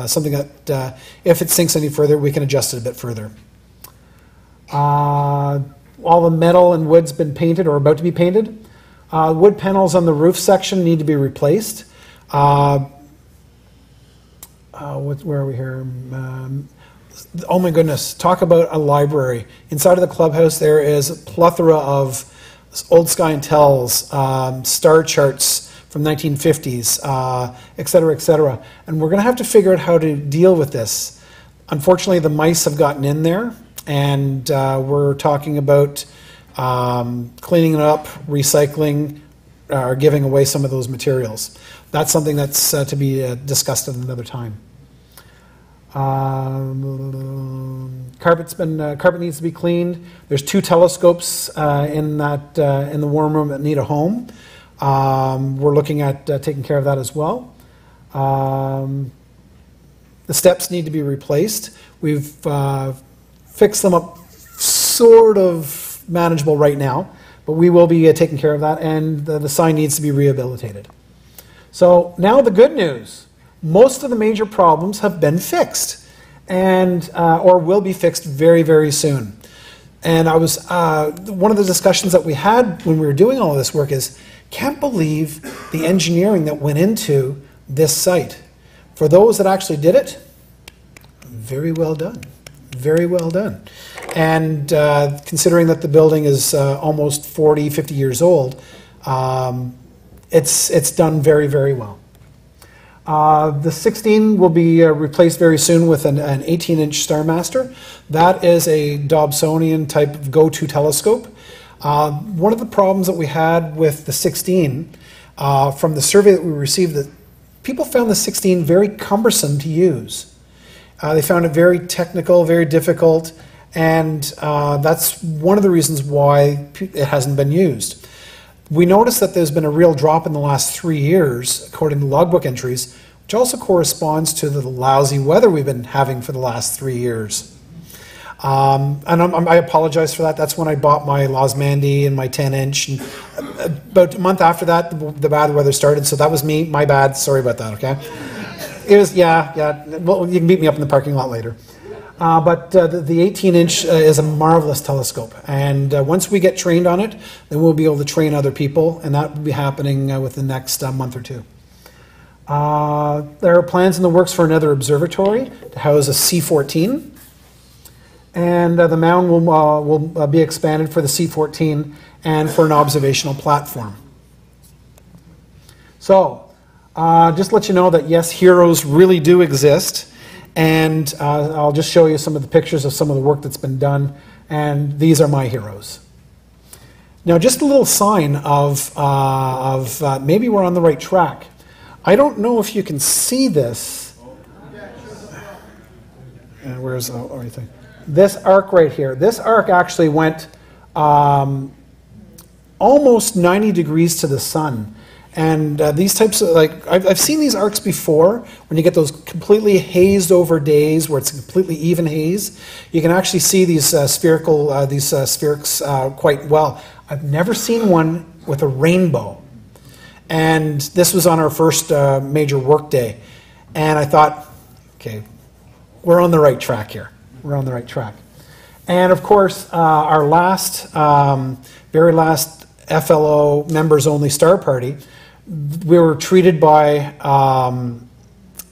something that if it sinks any further, we can adjust it a bit further. All the metal and wood's been painted or about to be painted. Wood panels on the roof section need to be replaced. Where are we here? Oh my goodness, talk about a library. Inside of the clubhouse there is a plethora of old Sky and Tells, star charts from 1950s, et cetera, and we're going to have to figure out how to deal with this. Unfortunately, the mice have gotten in there, and we're talking about cleaning it up, recycling, or giving away some of those materials. That's something that's to be discussed at another time. Carpet needs to be cleaned. There's 2 telescopes in the warm room that need a home. We're looking at taking care of that as well. The steps need to be replaced. We've fixed them up sort of manageable right now, but we will be taking care of that, and the sign needs to be rehabilitated. So now the good news. Most of the major problems have been fixed, and or will be fixed very, very soon. And I was, one of the discussions that we had when we were doing all of this work is, can't believe the engineering that went into this site. For those that actually did it, very well done. Very well done. And considering that the building is almost 40, 50 years old, it's done very, very well. The 16 will be replaced very soon with an 18-inch Starmaster. That is a Dobsonian type of go-to telescope. One of the problems that we had with the 16, from the survey that we received, that people found the 16 very cumbersome to use. They found it very technical, very difficult, and that's one of the reasons why it hasn't been used. We noticed that there's been a real drop in the last 3 years, according to logbook entries, which also corresponds to the lousy weather we've been having for the last 3 years. And I apologize for that. That's when I bought my Lauzon and my 10-inch. And about a month after that, the bad weather started, so that was me. My bad. Sorry about that, okay? It was, yeah. Well, you can beat me up in the parking lot later. But the 18-inch is a marvelous telescope. And once we get trained on it, then we'll be able to train other people, and that will be happening within the next month or two. There are plans in the works for another observatory to house a C14. And the mound will be expanded for the C14 and for an observational platform. So, just to let you know that yes, heroes really do exist. And I'll just show you some of the pictures of some of the work that's been done. And these are my heroes. Now, just a little sign of maybe we're on the right track. I don't know if you can see this. Where's everything? This arc right here. This arc actually went almost 90 degrees to the sun. And these types of, like, I've seen these arcs before, when you get those completely hazed over days where it's a completely even haze. You can actually see these spherics quite well. I've never seen one with a rainbow. And this was on our first major work day. And I thought, okay, we're on the right track here. We're on the right track. And of course, our last, very last FLO members only star party, we were treated by an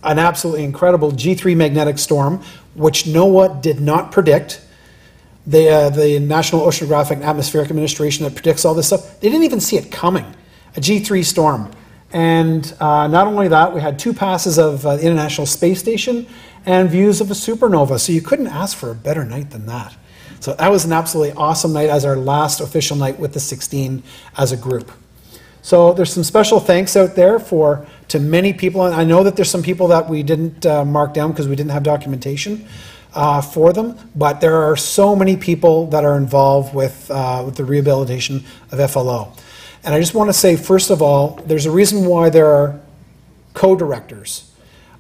absolutely incredible G3 magnetic storm, which NOAA did not predict. The National Oceanographic and Atmospheric Administration that predicts all this stuff, they didn't even see it coming, a G3 storm. And not only that, we had 2 passes of the International Space Station and views of a supernova. So you couldn't ask for a better night than that. So that was an absolutely awesome night as our last official night with the 16 as a group. So there's some special thanks out there to many people. And I know that there's some people that we didn't mark down because we didn't have documentation for them. But there are so many people that are involved with the rehabilitation of FLO. And I just want to say, first of all, there's a reason why there are co-directors.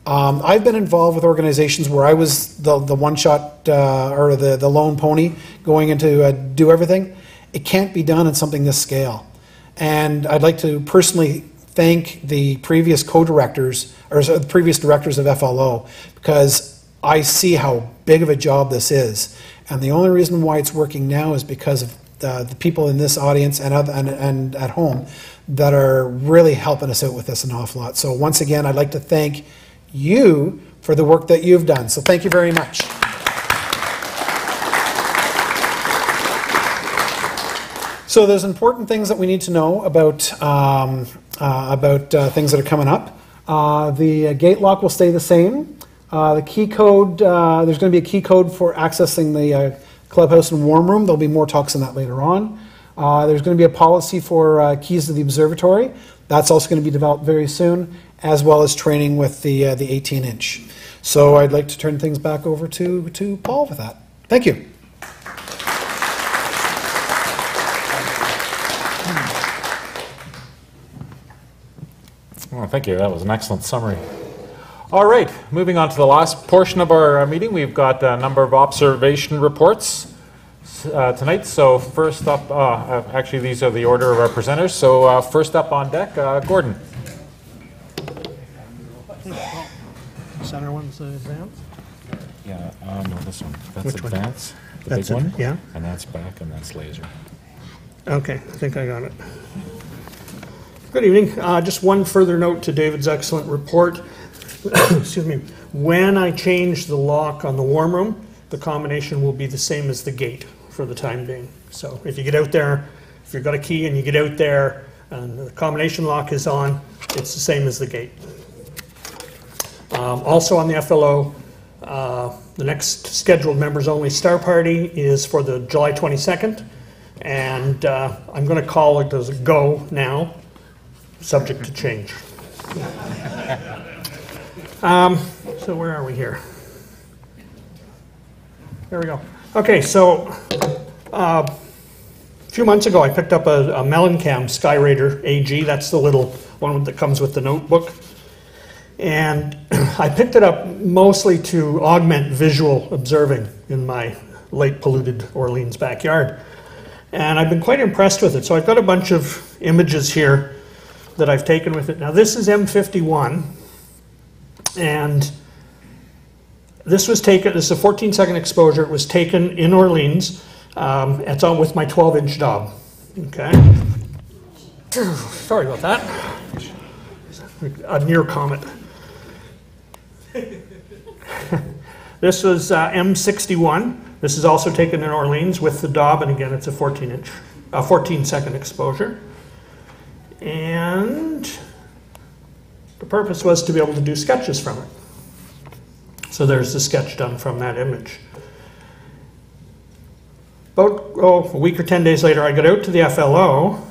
I've been involved with organizations where I was the one-shot or the lone pony going into do everything. It can't be done in something this scale. And I'd like to personally thank the previous co-directors, or the previous directors of FLO, because I see how big of a job this is. And the only reason why it's working now is because of the people in this audience and at home that are really helping us out with this an awful lot. So once again, I'd like to thank you for the work that you've done. So thank you very much. So there's important things that we need to know about things that are coming up. The gate lock will stay the same. The key code, there's going to be a key code for accessing the clubhouse and warm room. There'll be more talks on that later on. There's going to be a policy for keys to the observatory. That's also going to be developed very soon, as well as training with the 18-inch. So I'd like to turn things back over to Paul with that. Thank you. Well, thank you. That was an excellent summary. All right, moving on to the last portion of our meeting. We've got a number of observation reports tonight. So first up, actually these are the order of our presenters. So first up on deck, Gordon. Center one's advanced? Yeah, no, this one. That's Which one? advanced. the That's big it, one. yeah. And that's back, and that's laser. Okay, I think I got it. Good evening. Just one further note to David's excellent report. Excuse me. When I change the lock on the warm room, the combination will be the same as the gate for the time being. So if you get out there, if you've got a key and you get out there and the combination lock is on, it's the same as the gate. Also on the FLO, the next scheduled members only star party is for the July 22nd. And I'm going to call it as a go now, subject to change. So where are we here? There we go. Okay, so a few months ago I picked up a Mellencam Skyraider AG. That's the little one that comes with the notebook. And I picked it up mostly to augment visual observing in my late polluted Orleans backyard. And I've been quite impressed with it. So I've got a bunch of images here that I've taken with it. Now this is M51. And this was taken, this is a 14-second exposure. It was taken in Orleans. It's on with my 12-inch Dob. Okay. Sorry about that. A near comet. This was M61. This is also taken in Orleans with the Dob, and again, it's a 14-second exposure. And the purpose was to be able to do sketches from it. So there's the sketch done from that image. About a week or 10 days later, I got out to the FLO,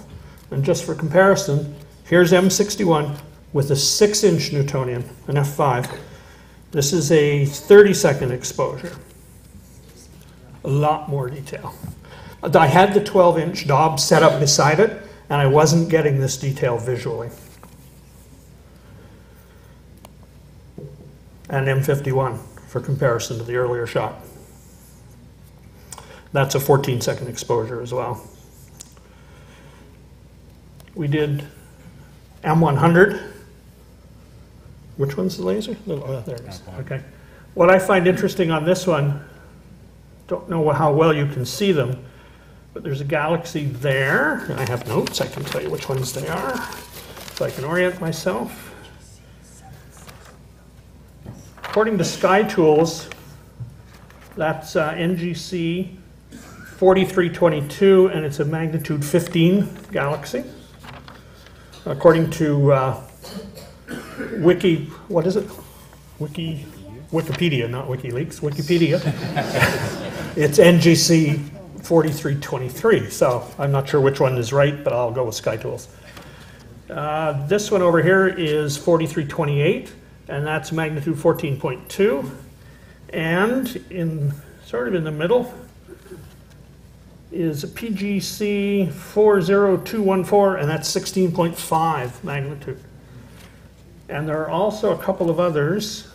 and just for comparison, here's M61 with a 6-inch Newtonian, an F5. This is a 30-second exposure. A lot more detail. I had the 12-inch Dob set up beside it, and I wasn't getting this detail visually. And M51 for comparison to the earlier shot. That's a 14-second exposure as well. We did M100. Which one's the laser? Oh, there it is. Okay. What I find interesting on this one, don't know how well you can see them, but there's a galaxy there. And I have notes. I can tell you which ones they are, so I can orient myself. According to Sky Tools, that's NGC 4322, and it's a magnitude 15 galaxy. According to what is it? Wikipedia, not WikiLeaks, Wikipedia. It's NGC 4323, so I'm not sure which one is right, but I'll go with Sky Tools. This one over here is 4328, and that's magnitude 14.2. And sort of in the middle is a PGC 40214, and that's 16.5 magnitude. And there are also a couple of others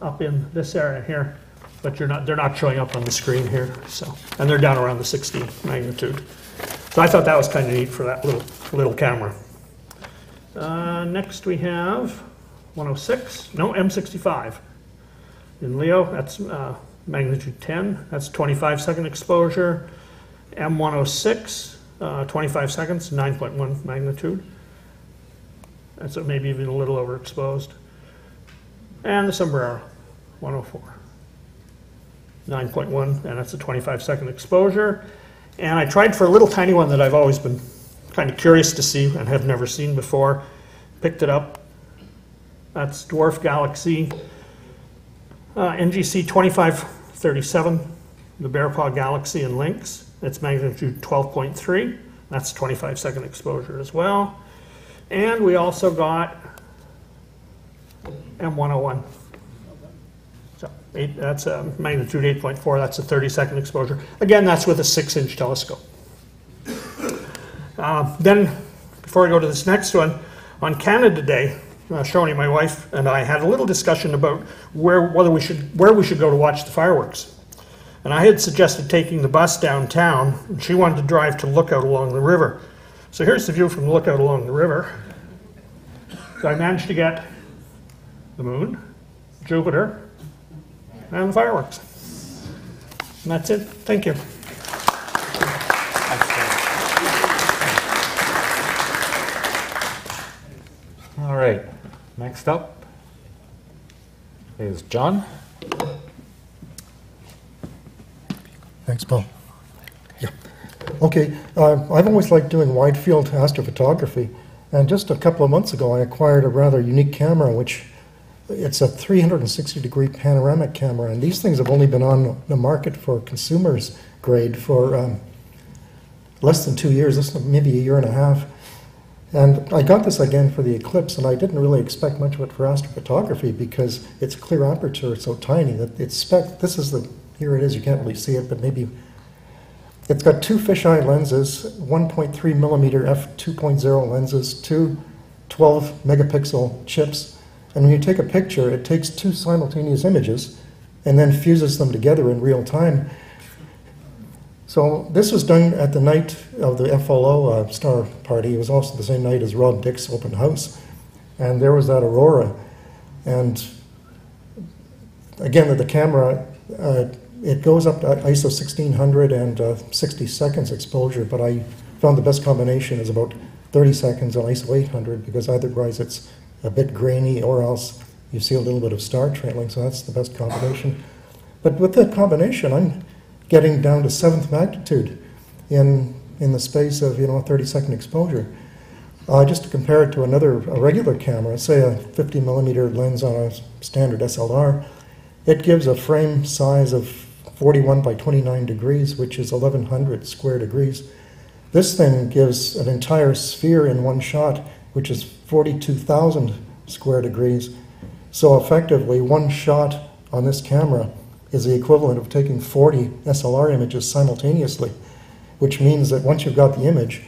up in this area here, but they're not showing up on the screen here. So, and they're down around the 16 magnitude. So I thought that was kind of neat for that little camera. Next we have 106, no, M65 in Leo. That's magnitude 10. That's 25-second exposure. M106, 25 seconds, 9.1 magnitude. That's maybe even a little overexposed. And the Sombrero, 104. 9.1, and that's a 25-second exposure. And I tried for a little tiny one that I've always been kind of curious to see and have never seen before. Picked it up. That's Dwarf Galaxy, NGC 2537, the Bear Paw Galaxy in Lynx. It's magnitude 12.3. That's 25-second exposure as well. And we also got M101. So that's a magnitude 8.4. That's a 30-second exposure. Again, that's with a 6-inch telescope. Then, before I go to this next one, on Canada Day, Shoni, my wife, and I had a little discussion about where we should go to watch the fireworks. And I had suggested taking the bus downtown, and she wanted to drive to Lookout along the river. So here's the view from Lookout along the river. So I managed to get the moon, Jupiter, and the fireworks. And that's it. Thank you. All right, next up is John. Thanks, Paul. Yeah. Okay, I've always liked doing wide field astrophotography, and just a couple of months ago I acquired a rather unique camera, which it's a 360-degree panoramic camera, and these things have only been on the market for consumers grade for less than 2 years, maybe a year and a half. And I got this again for the eclipse, and I didn't really expect much of it for astrophotography because it's clear aperture, it's so tiny that it's this is here it is, you can't really see it, but maybe it's got two fisheye lenses, 1.3 millimeter f2.0 lenses, two 12 megapixel chips, and when you take a picture, it takes two simultaneous images and then fuses them together in real time. So this was done at the night of the FLO star party. It was also the same night as Rob Dick's open house. And there was that aurora. And again, with the camera, it goes up to ISO 1600 and 60 seconds exposure, but I found the best combination is about 30 seconds on ISO 800 because otherwise it's a bit grainy or else you see a little bit of star trailing, so that's the best combination. But with that combination, I'm getting down to 7th magnitude in the space of, a 30-second exposure. Just to compare it to a regular camera, say a 50 millimeter lens on a standard SLR, it gives a frame size of 41 by 29 degrees, which is 1100 square degrees. This thing gives an entire sphere in one shot, which is 42,000 square degrees. So effectively, one shot on this camera is the equivalent of taking 40 SLR images simultaneously, which means that once you've got the image,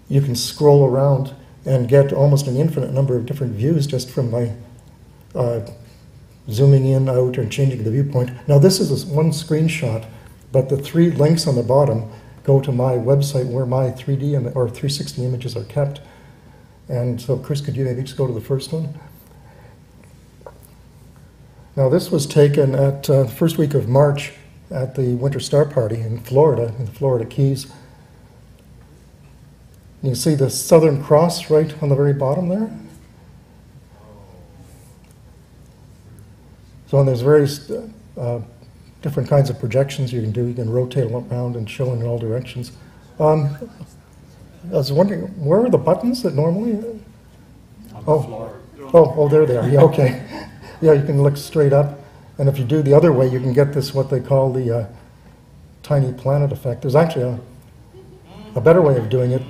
you can scroll around and get almost an infinite number of different views just from by zooming in, out, and changing the viewpoint. Now this is one screenshot, but the 3 links on the bottom go to my website where my 3D or 360 images are kept. And so Chris, could you maybe just go to the first one? Now this was taken at the first week of March at the Winter Star Party in Florida, in the Florida Keys. You see the Southern Cross right on the very bottom there? So there's various different kinds of projections you can do. You can rotate them around and show in all directions. I was wondering, where are the buttons that normally... Oh, there they are. Yeah, okay. Yeah, you can look straight up, and if you do the other way, you can get this, what they call the tiny planet effect. There's actually a better way of doing it.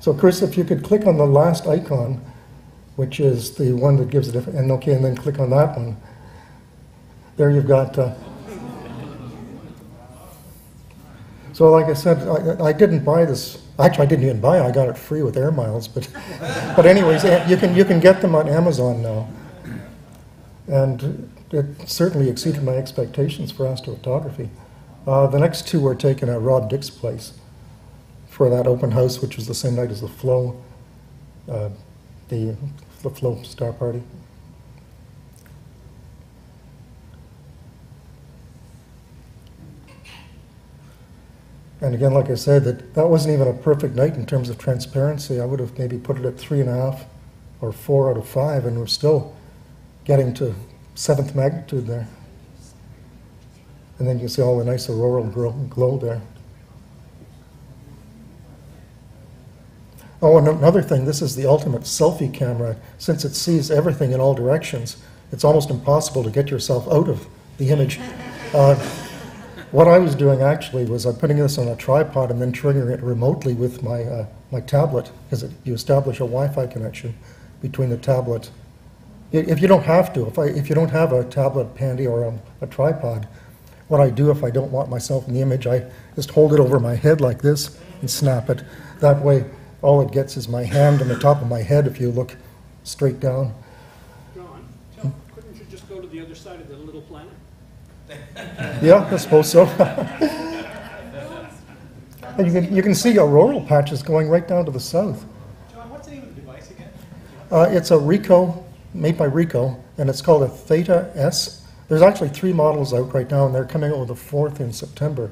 So Chris, if you could click on the last icon, which is the one that gives a different, and then click on that one. There you've got... So like I said, I didn't buy this. Actually, I didn't even buy it. I got it free with air miles. But anyways, you can get them on Amazon now. And it certainly exceeded my expectations for astrophotography. The next two were taken at Rob Dick's place for that open house, which was the same night as the Flow, the Flow Star Party. And again, like I said, that wasn't even a perfect night in terms of transparency. I would have maybe put it at 3.5 or 4 out of 5, and we're still getting to 7th magnitude there. And then you see all the nice auroral glow there. Oh, and another thing, this is the ultimate selfie camera. Since it sees everything in all directions, it's almost impossible to get yourself out of the image. What I was doing actually was I'm putting this on a tripod and then triggering it remotely with my my tablet, because you establish a Wi-Fi connection between the tablet. If you don't have to, if you don't have a tablet handy or a tripod, what I do if I don't want myself in the image, I just hold it over my head like this and snap it. That way, all it gets is my hand on the top of my head if you look straight down. John, couldn't you just go to the other side of the little planet? Yeah, I suppose so. You can see auroral patches going right down to the south. John, what's the name of the device again? It's a Ricoh made by Ricoh, and it's called a Theta S. There's actually 3 models out right now, and they're coming out with the 4th in September.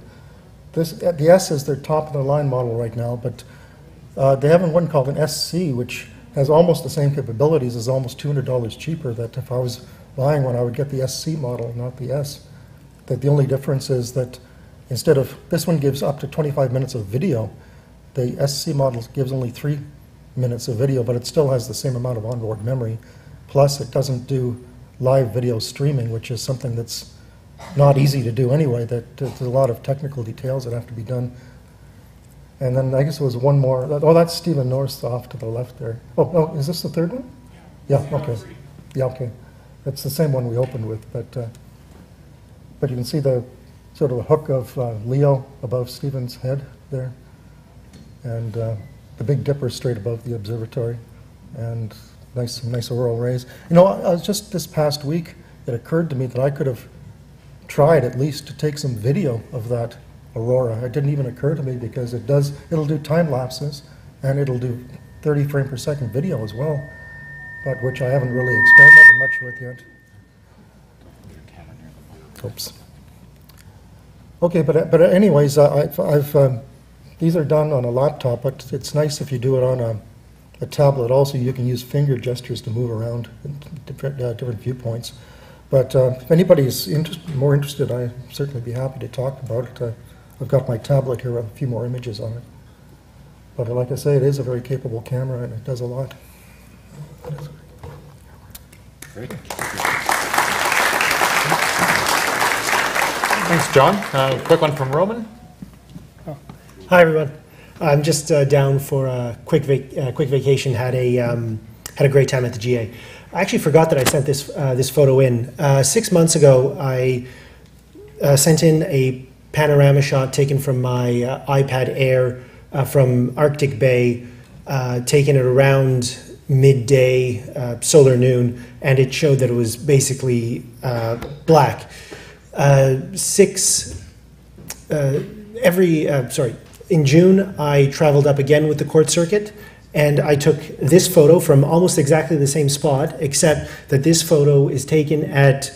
The S is their top-of-the-line model right now, but they have one called an SC, which has almost the same capabilities, is almost $200 cheaper. That if I was buying one, I would get the SC model, not the S. That the only difference is that instead of, this one gives up to 25 minutes of video, the SC model gives only 3 minutes of video, but it still has the same amount of onboard memory. Plus, it doesn't do live video streaming, which is something that's not easy to do anyway. That there's a lot of technical details that have to be done. And then I guess there was one more. Oh, that's Stephen North off to the left there. Oh, no, is this the 3rd one? Yeah, okay. Yeah, okay. That's the same one we opened with, but you can see the sort of a hook of Leo above Stephen's head there, and the Big Dipper straight above the observatory, and nice auroral rays. You know, I was just this past week, it occurred to me that I could have tried at least to take some video of that aurora. It didn't even occur to me because it'll do time lapses, and it'll do 30 frame per second video as well, but which I haven't really experimented much with yet. Oops. Okay, but anyways, these are done on a laptop, but it's nice if you do it on a tablet. Also, you can use finger gestures to move around different viewpoints. But if anybody's more interested, I'd certainly be happy to talk about it. I've got my tablet here with a few more images on it. But like I say, it is a very capable camera, and it does a lot. Great. Thanks, John. Quick one from Roman. Hi, everyone. I'm just down for a quick vacation. Had a great time at the GA. I actually forgot that I sent this photo in 6 months ago. I sent in a panorama shot taken from my iPad Air from Arctic Bay, taken at around midday, solar noon, and it showed that it was basically black. In June, I traveled up again with the Court Circuit, and I took this photo from almost exactly the same spot, except that this photo is taken at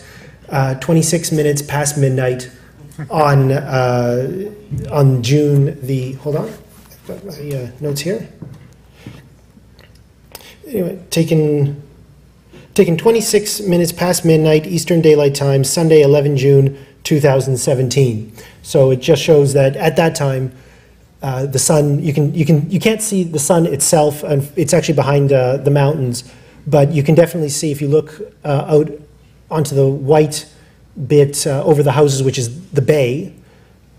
26 minutes past midnight on June the, hold on, I've got my notes here. Anyway, taken 26 minutes past midnight Eastern Daylight Time, Sunday, 11 June 2017. So it just shows that at that time, the sun, you can't see the sun itself, and it's actually behind the mountains, but you can definitely see if you look out onto the white bit over the houses, which is the bay.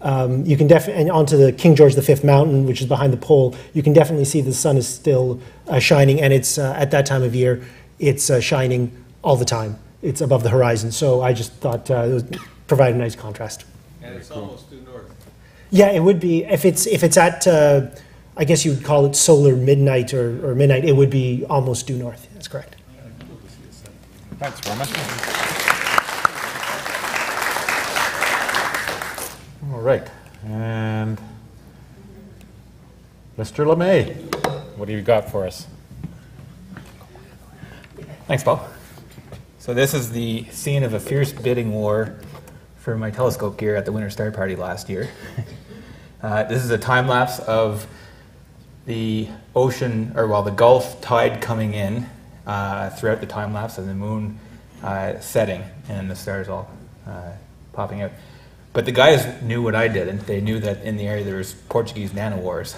You can and onto the King George V mountain, which is behind the pole. You can definitely see the sun is still shining, and it's at that time of year, it's shining all the time. It's above the horizon, so I just thought it would provide a nice contrast. And it's almost due north. Yeah, it would be if it's at I guess you would call it solar midnight or midnight. It would be almost due north. That's correct. Thanks, Roman. All right, and Mr. LeMay, what do you got for us? Thanks, Paul. So this is the scene of a fierce bidding war for my telescope gear at the Winter Star Party last year. This is a time lapse of the ocean, the Gulf tide coming in throughout the time lapse, and the moon setting, and the stars all popping out. But the guys knew what I did, and they knew that in the area there was Portuguese nanowars.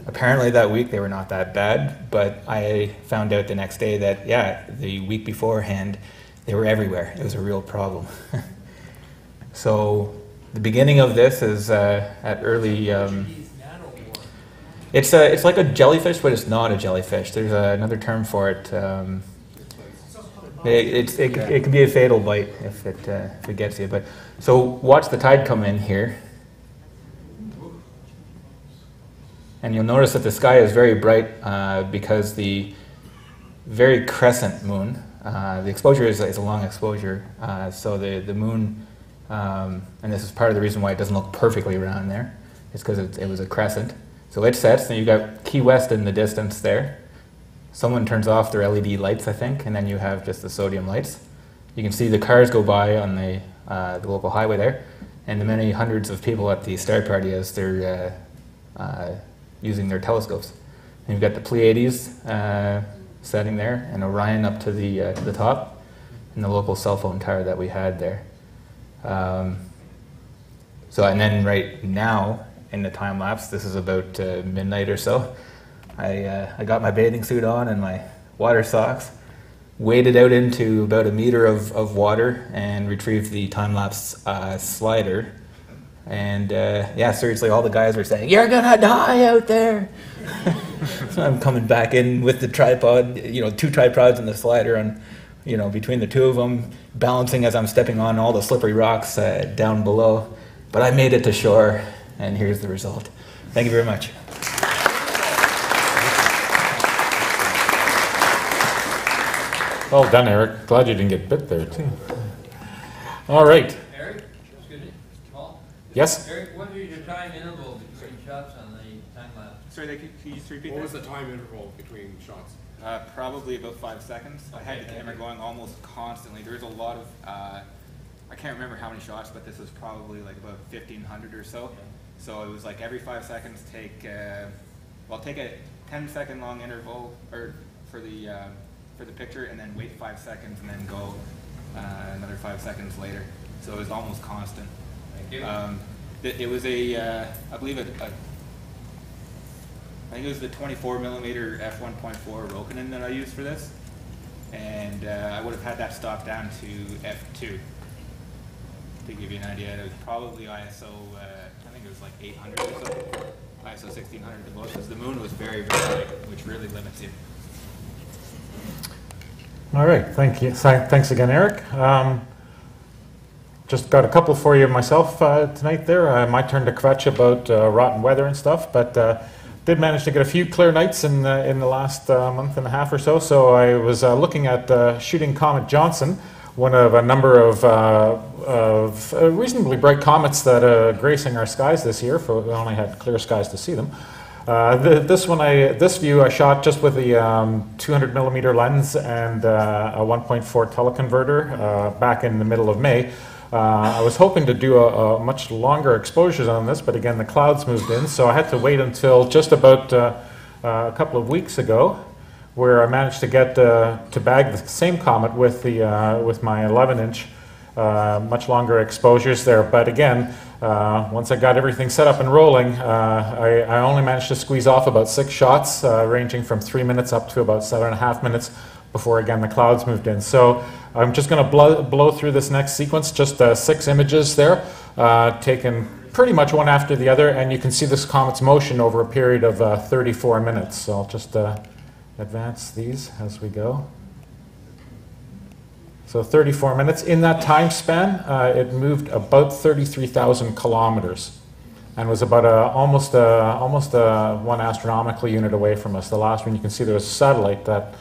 Apparently that week they were not that bad, but I found out the next day that, yeah, the week beforehand they were everywhere. It was a real problem. So the beginning of this is at early... It's like a jellyfish, but it's not a jellyfish. There's another term for it. It can be a fatal bite if it gets you. But so watch the tide come in here, and you'll notice that the sky is very bright because the very crescent moon. The exposure is a long exposure, so the moon, and this is part of the reason why it doesn't look perfectly round there. It's because it was a crescent. So it sets, and you've got Key West in the distance there. someone turns off their LED lights, I think, and then you have just the sodium lights. You can see the cars go by on the local highway there, and the many hundreds of people at the star party as they're using their telescopes. And you've got the Pleiades setting there, and Orion up to the top, and the local cell phone tower that we had there. And then right now in the time lapse, this is about midnight or so. I got my bathing suit on and my water socks, waded out into about a meter of water, and retrieved the time lapse slider. And yeah, seriously, all the guys were saying, "You're gonna die out there." So I'm coming back in with the tripod, 2 tripods and the slider, and between the 2 of them, balancing as I'm stepping on all the slippery rocks down below. But I made it to shore, and here's the result. Thank you very much. Well done, Eric. Glad you didn't get bit there, too. All right. Eric, excuse me, Paul? Yes? Eric, what is your time interval between shots on the time lapse? Sorry, can you just repeat that? What was the time interval between shots? Probably about 5 seconds. I had the camera going almost constantly. There's a lot of, I can't remember how many shots, but this was probably like about 1,500 or so. So it was like every 5 seconds take a 10-second long interval for the picture, and then wait 5 seconds, and then go another 5 seconds later. So it was almost constant. Thank you. It was I believe I think it was the 24mm f1.4 Rokinon that I used for this, and I would have had that stopped down to f2 to give you an idea. It was probably ISO, I think it was like 800 or so, ISO 1600 the most, because the moon was very, very light, which really limits you. All right, thank you. Thanks again, Eric. Just got a couple for you myself tonight there. My turn to kvetch about rotten weather and stuff, but did manage to get a few clear nights in the last month and a half or so. So I was looking at shooting Comet Johnson, one of a number of reasonably bright comets that are gracing our skies this year. We only had clear skies to see them. This view I shot just with the 200mm lens and a 1.4 teleconverter back in the middle of May. I was hoping to do a much longer exposures on this, but again the clouds moved in, so I had to wait until just about a couple of weeks ago, where I managed to get to bag the same comet with my 11-inch much longer exposures there. But again, once I got everything set up and rolling, I only managed to squeeze off about 6 shots, ranging from 3 minutes up to about 7.5 minutes before again the clouds moved in. So I'm just going to blow through this next sequence, just 6 images there, taken pretty much one after the other, and you can see this comet's motion over a period of 34 minutes. So I'll just advance these as we go. So 34 minutes. In that time span, it moved about 33,000 kilometers and was about almost 1 astronomical unit away from us. The last one, you can see there was a satellite that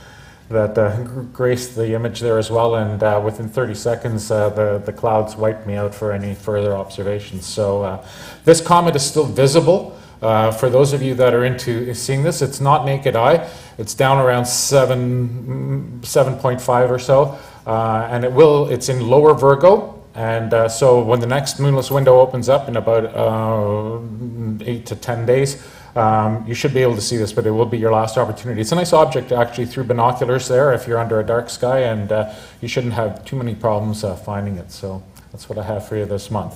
graced the image there as well, and within 30 seconds the clouds wiped me out for any further observations. So this comet is still visible. For those of you that are into seeing this, it's not naked eye. It's down around 7.5 or so, and it's in lower Virgo. And so when the next moonless window opens up in about 8 to 10 days, you should be able to see this, but it will be your last opportunity. It's a nice object actually through binoculars there if you're under a dark sky, and you shouldn't have too many problems finding it. So that's what I have for you this month.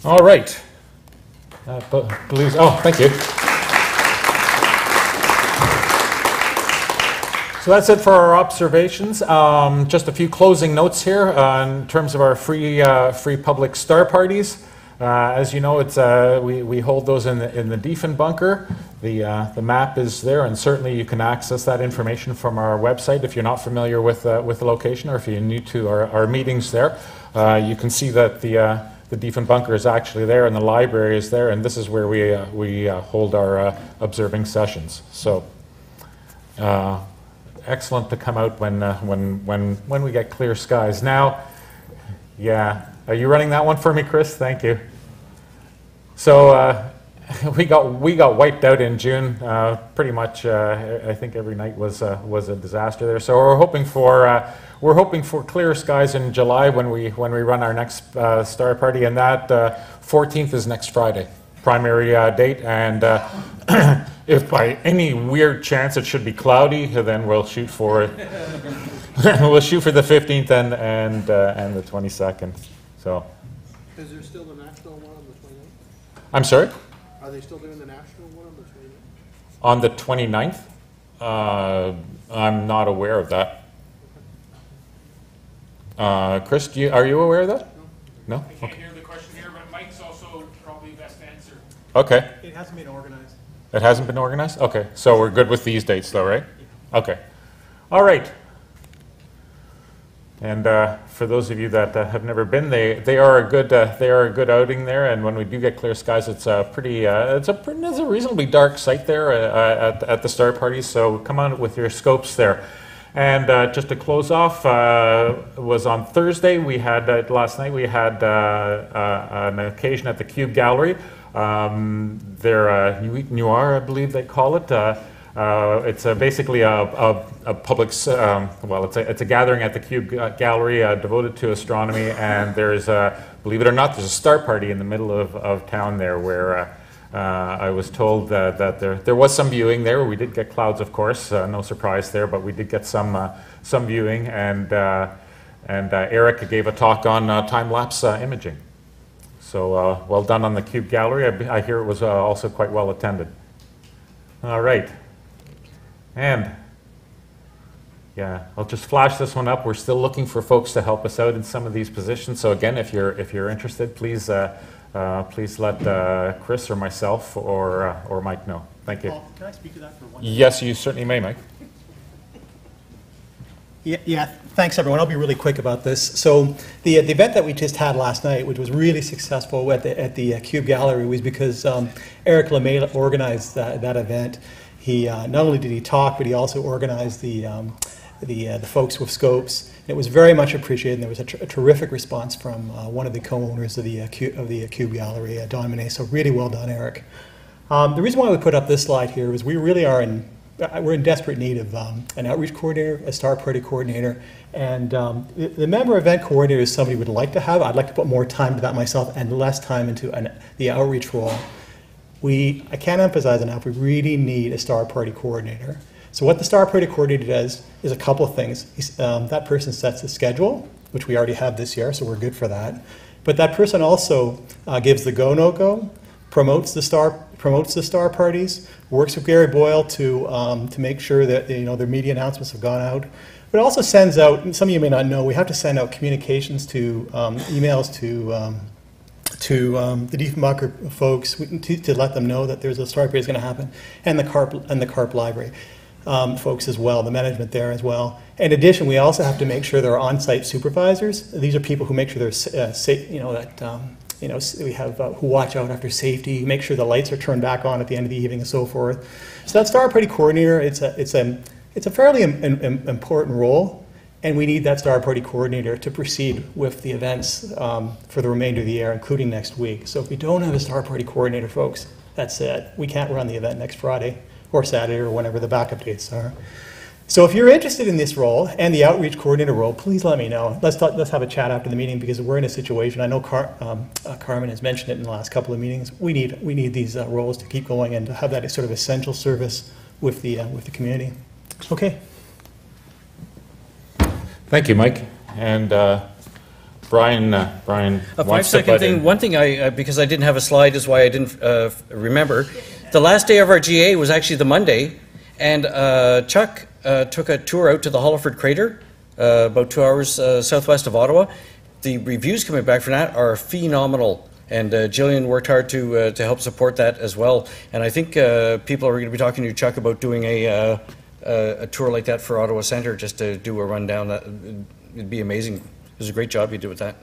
All right. Oh, thank you. So that's it for our observations. Just a few closing notes here in terms of our free public star parties. As you know, we hold those in the Diefen bunker. The map is there, and certainly you can access that information from our website if you're not familiar with the location, or if you're new to our meetings there. You can see that the Diefen bunker is actually there, and the library is there, and this is where we hold our observing sessions. So excellent to come out when we get clear skies. Now, yeah, are you running that one for me, Chris? Thank you. So we got wiped out in June. Pretty much, I think every night was a disaster there. So we're hoping for clear skies in July when we run our next star party, and that 14th is next Friday, primary date. And if by any weird chance it should be cloudy, then we'll shoot for we'll shoot for the 15th and the 22nd. So. Is there still the national one on the 29th? I'm sorry? Are they still doing the national one on the 29th? On the 29th? I'm not aware of that. Chris, are you aware of that? No? I can't hear the question here, but Mike's also probably best to answer. Okay. It hasn't been organized. It hasn't been organized? Okay. So we're good with these dates though, right? Okay. All right. And for those of you that have never been, they are a good outing there. And when we do get clear skies, it's a reasonably dark site there at the star party. So come on with your scopes there. And just to close off, was on Thursday. We had last night. We had an occasion at the Cube Gallery. They're Noir, I believe they call it. It's basically a public, well, it's a gathering at the Cube Gallery devoted to astronomy, and there's, believe it or not, there's a star party in the middle of town there where I was told that there was some viewing there. We did get clouds, of course, no surprise there, but we did get some viewing, and Eric gave a talk on time-lapse imaging. So well done on the Cube Gallery. I hear it was also quite well attended. All right. And yeah, I'll just flash this one up. We're still looking for folks to help us out in some of these positions. So again, if you're interested, please please let Chris or myself or Mike know. Thank you. Paul, can I speak to that for one? Yes, you certainly may, Mike. Yeah, thanks everyone. I'll be really quick about this. So the event that we just had last night, which was really successful at the Cube Gallery, was because Eric LeMay organized that event. He not only did he talk, but he also organized the folks with scopes. It was very much appreciated, and there was a terrific response from one of the co-owners of the Cube Gallery, Don Monet. So really well done, Eric. The reason why we put up this slide here is we really are we're in desperate need of an outreach coordinator, a star party coordinator, and the member event coordinator is somebody we would like to have. I'd like to put more time to that myself and less time into the outreach role. I can't emphasize enough, we really need a star party coordinator. So what the star party coordinator does is a couple of things. That person sets the schedule, which we already have this year, so we're good for that. But that person also gives the go, no go, promotes the star parties, works with Gary Boyle to make sure that their media announcements have gone out. But it also sends out, and some of you may not know, we have to send out communications to emails to the Diefenbacher folks to let them know that there's a star party is going to happen, and the CARP library folks as well, the management there as well. In addition, we also have to make sure there are on-site supervisors. These are people who make sure there's safe, we have who watch out after safety, make sure the lights are turned back on at the end of the evening and so forth. So that star party coordinator, it's a fairly important role. And we need that star party coordinator to proceed with the events for the remainder of the year, including next week. So if we don't have a star party coordinator, folks, that's it. We can't run the event next Friday or Saturday or whenever the backup dates are. So if you're interested in this role and the outreach coordinator role, please let me know. Let's have a chat after the meeting, because we're in a situation. I know Carmen has mentioned it in the last couple of meetings. We need these roles to keep going and to have that sort of essential service with the community. Okay. Thank you, Mike. And Brian A wants to 5-second thing. One thing because I didn't have a slide is why I didn't remember. The last day of our GA was actually the Monday, and Chuck took a tour out to the Holliford Crater, about 2 hours southwest of Ottawa. The reviews coming back from that are phenomenal, and Jillian worked hard to help support that as well. And I think people are going to be talking to Chuck about doing a tour like that for Ottawa Centre, just to do a rundown. It'd be amazing. It was a great job you did with that.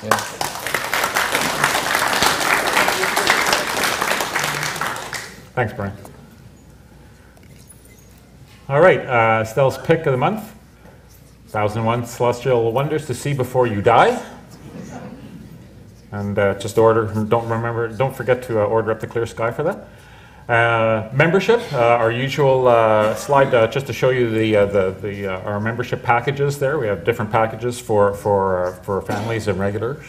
Yeah. Thanks, Brian. All right, Estelle's pick of the month: 1001 Celestial Wonders to See Before You Die. And just order, don't forget to order up the Clear Sky for that. Membership, our usual slide just to show you our membership packages there. We have different packages for families and regulars,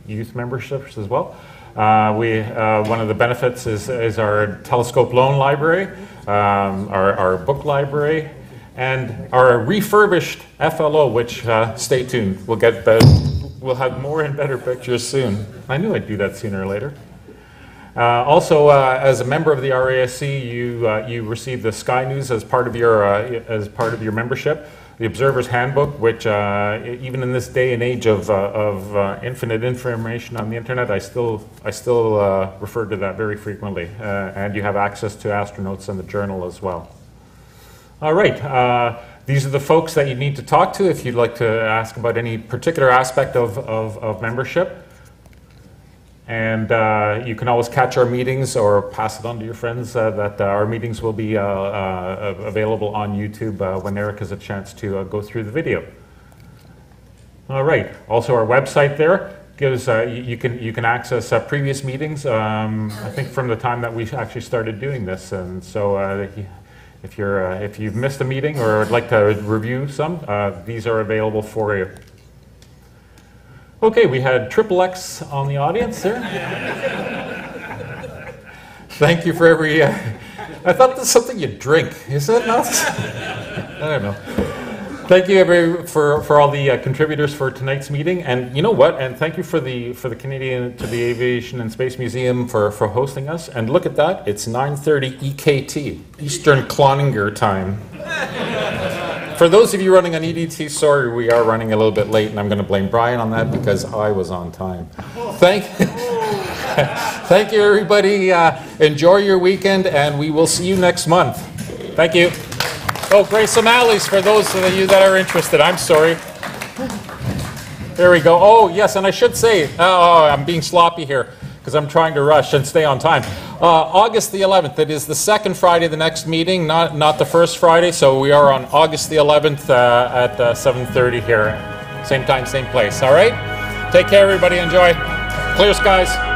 youth memberships as well. One of the benefits is our telescope loan library, our book library, and our refurbished FLO, which stay tuned. We'll have more and better pictures soon. I knew I'd do that sooner or later. Also, as a member of the RASC, you receive the Sky News as part of your membership. The Observer's Handbook, which even in this day and age of infinite information on the internet, I still refer to that very frequently. And you have access to Astronotes and the journal as well. All right. These are the folks that you need to talk to if you'd like to ask about any particular aspect of membership. And you can always catch our meetings or pass it on to your friends that our meetings will be available on YouTube when Eric has a chance to go through the video. All right. Also, our website there gives you can access previous meetings. I think from the time that we actually started doing this, and so. If you've missed a meeting or would like to review some, these are available for you. Okay, we had XXX on the audience there. Thank you for every. I thought that's something you drink. Is that not? I don't know. Thank you for all the contributors for tonight's meeting, and you know what? And thank you for the Canadian to the Aviation and Space Museum for hosting us. And look at that, it's 9:30 EKT, Eastern Klauninger time. For those of you running on EDT, sorry, we are running a little bit late, and I'm going to blame Brian on that because I was on time. Thank you, everybody. Enjoy your weekend, and we will see you next month. Thank you. Oh, Grace O'Malley's for those of you that are interested. I'm sorry. There we go. Oh, yes, and I should say, I'm being sloppy here because I'm trying to rush and stay on time. August the 11th, it is the second Friday of the next meeting, not the first Friday, so we are on August the 11th at 7:30 here. Same time, same place, all right? Take care, everybody. Enjoy. Clear skies.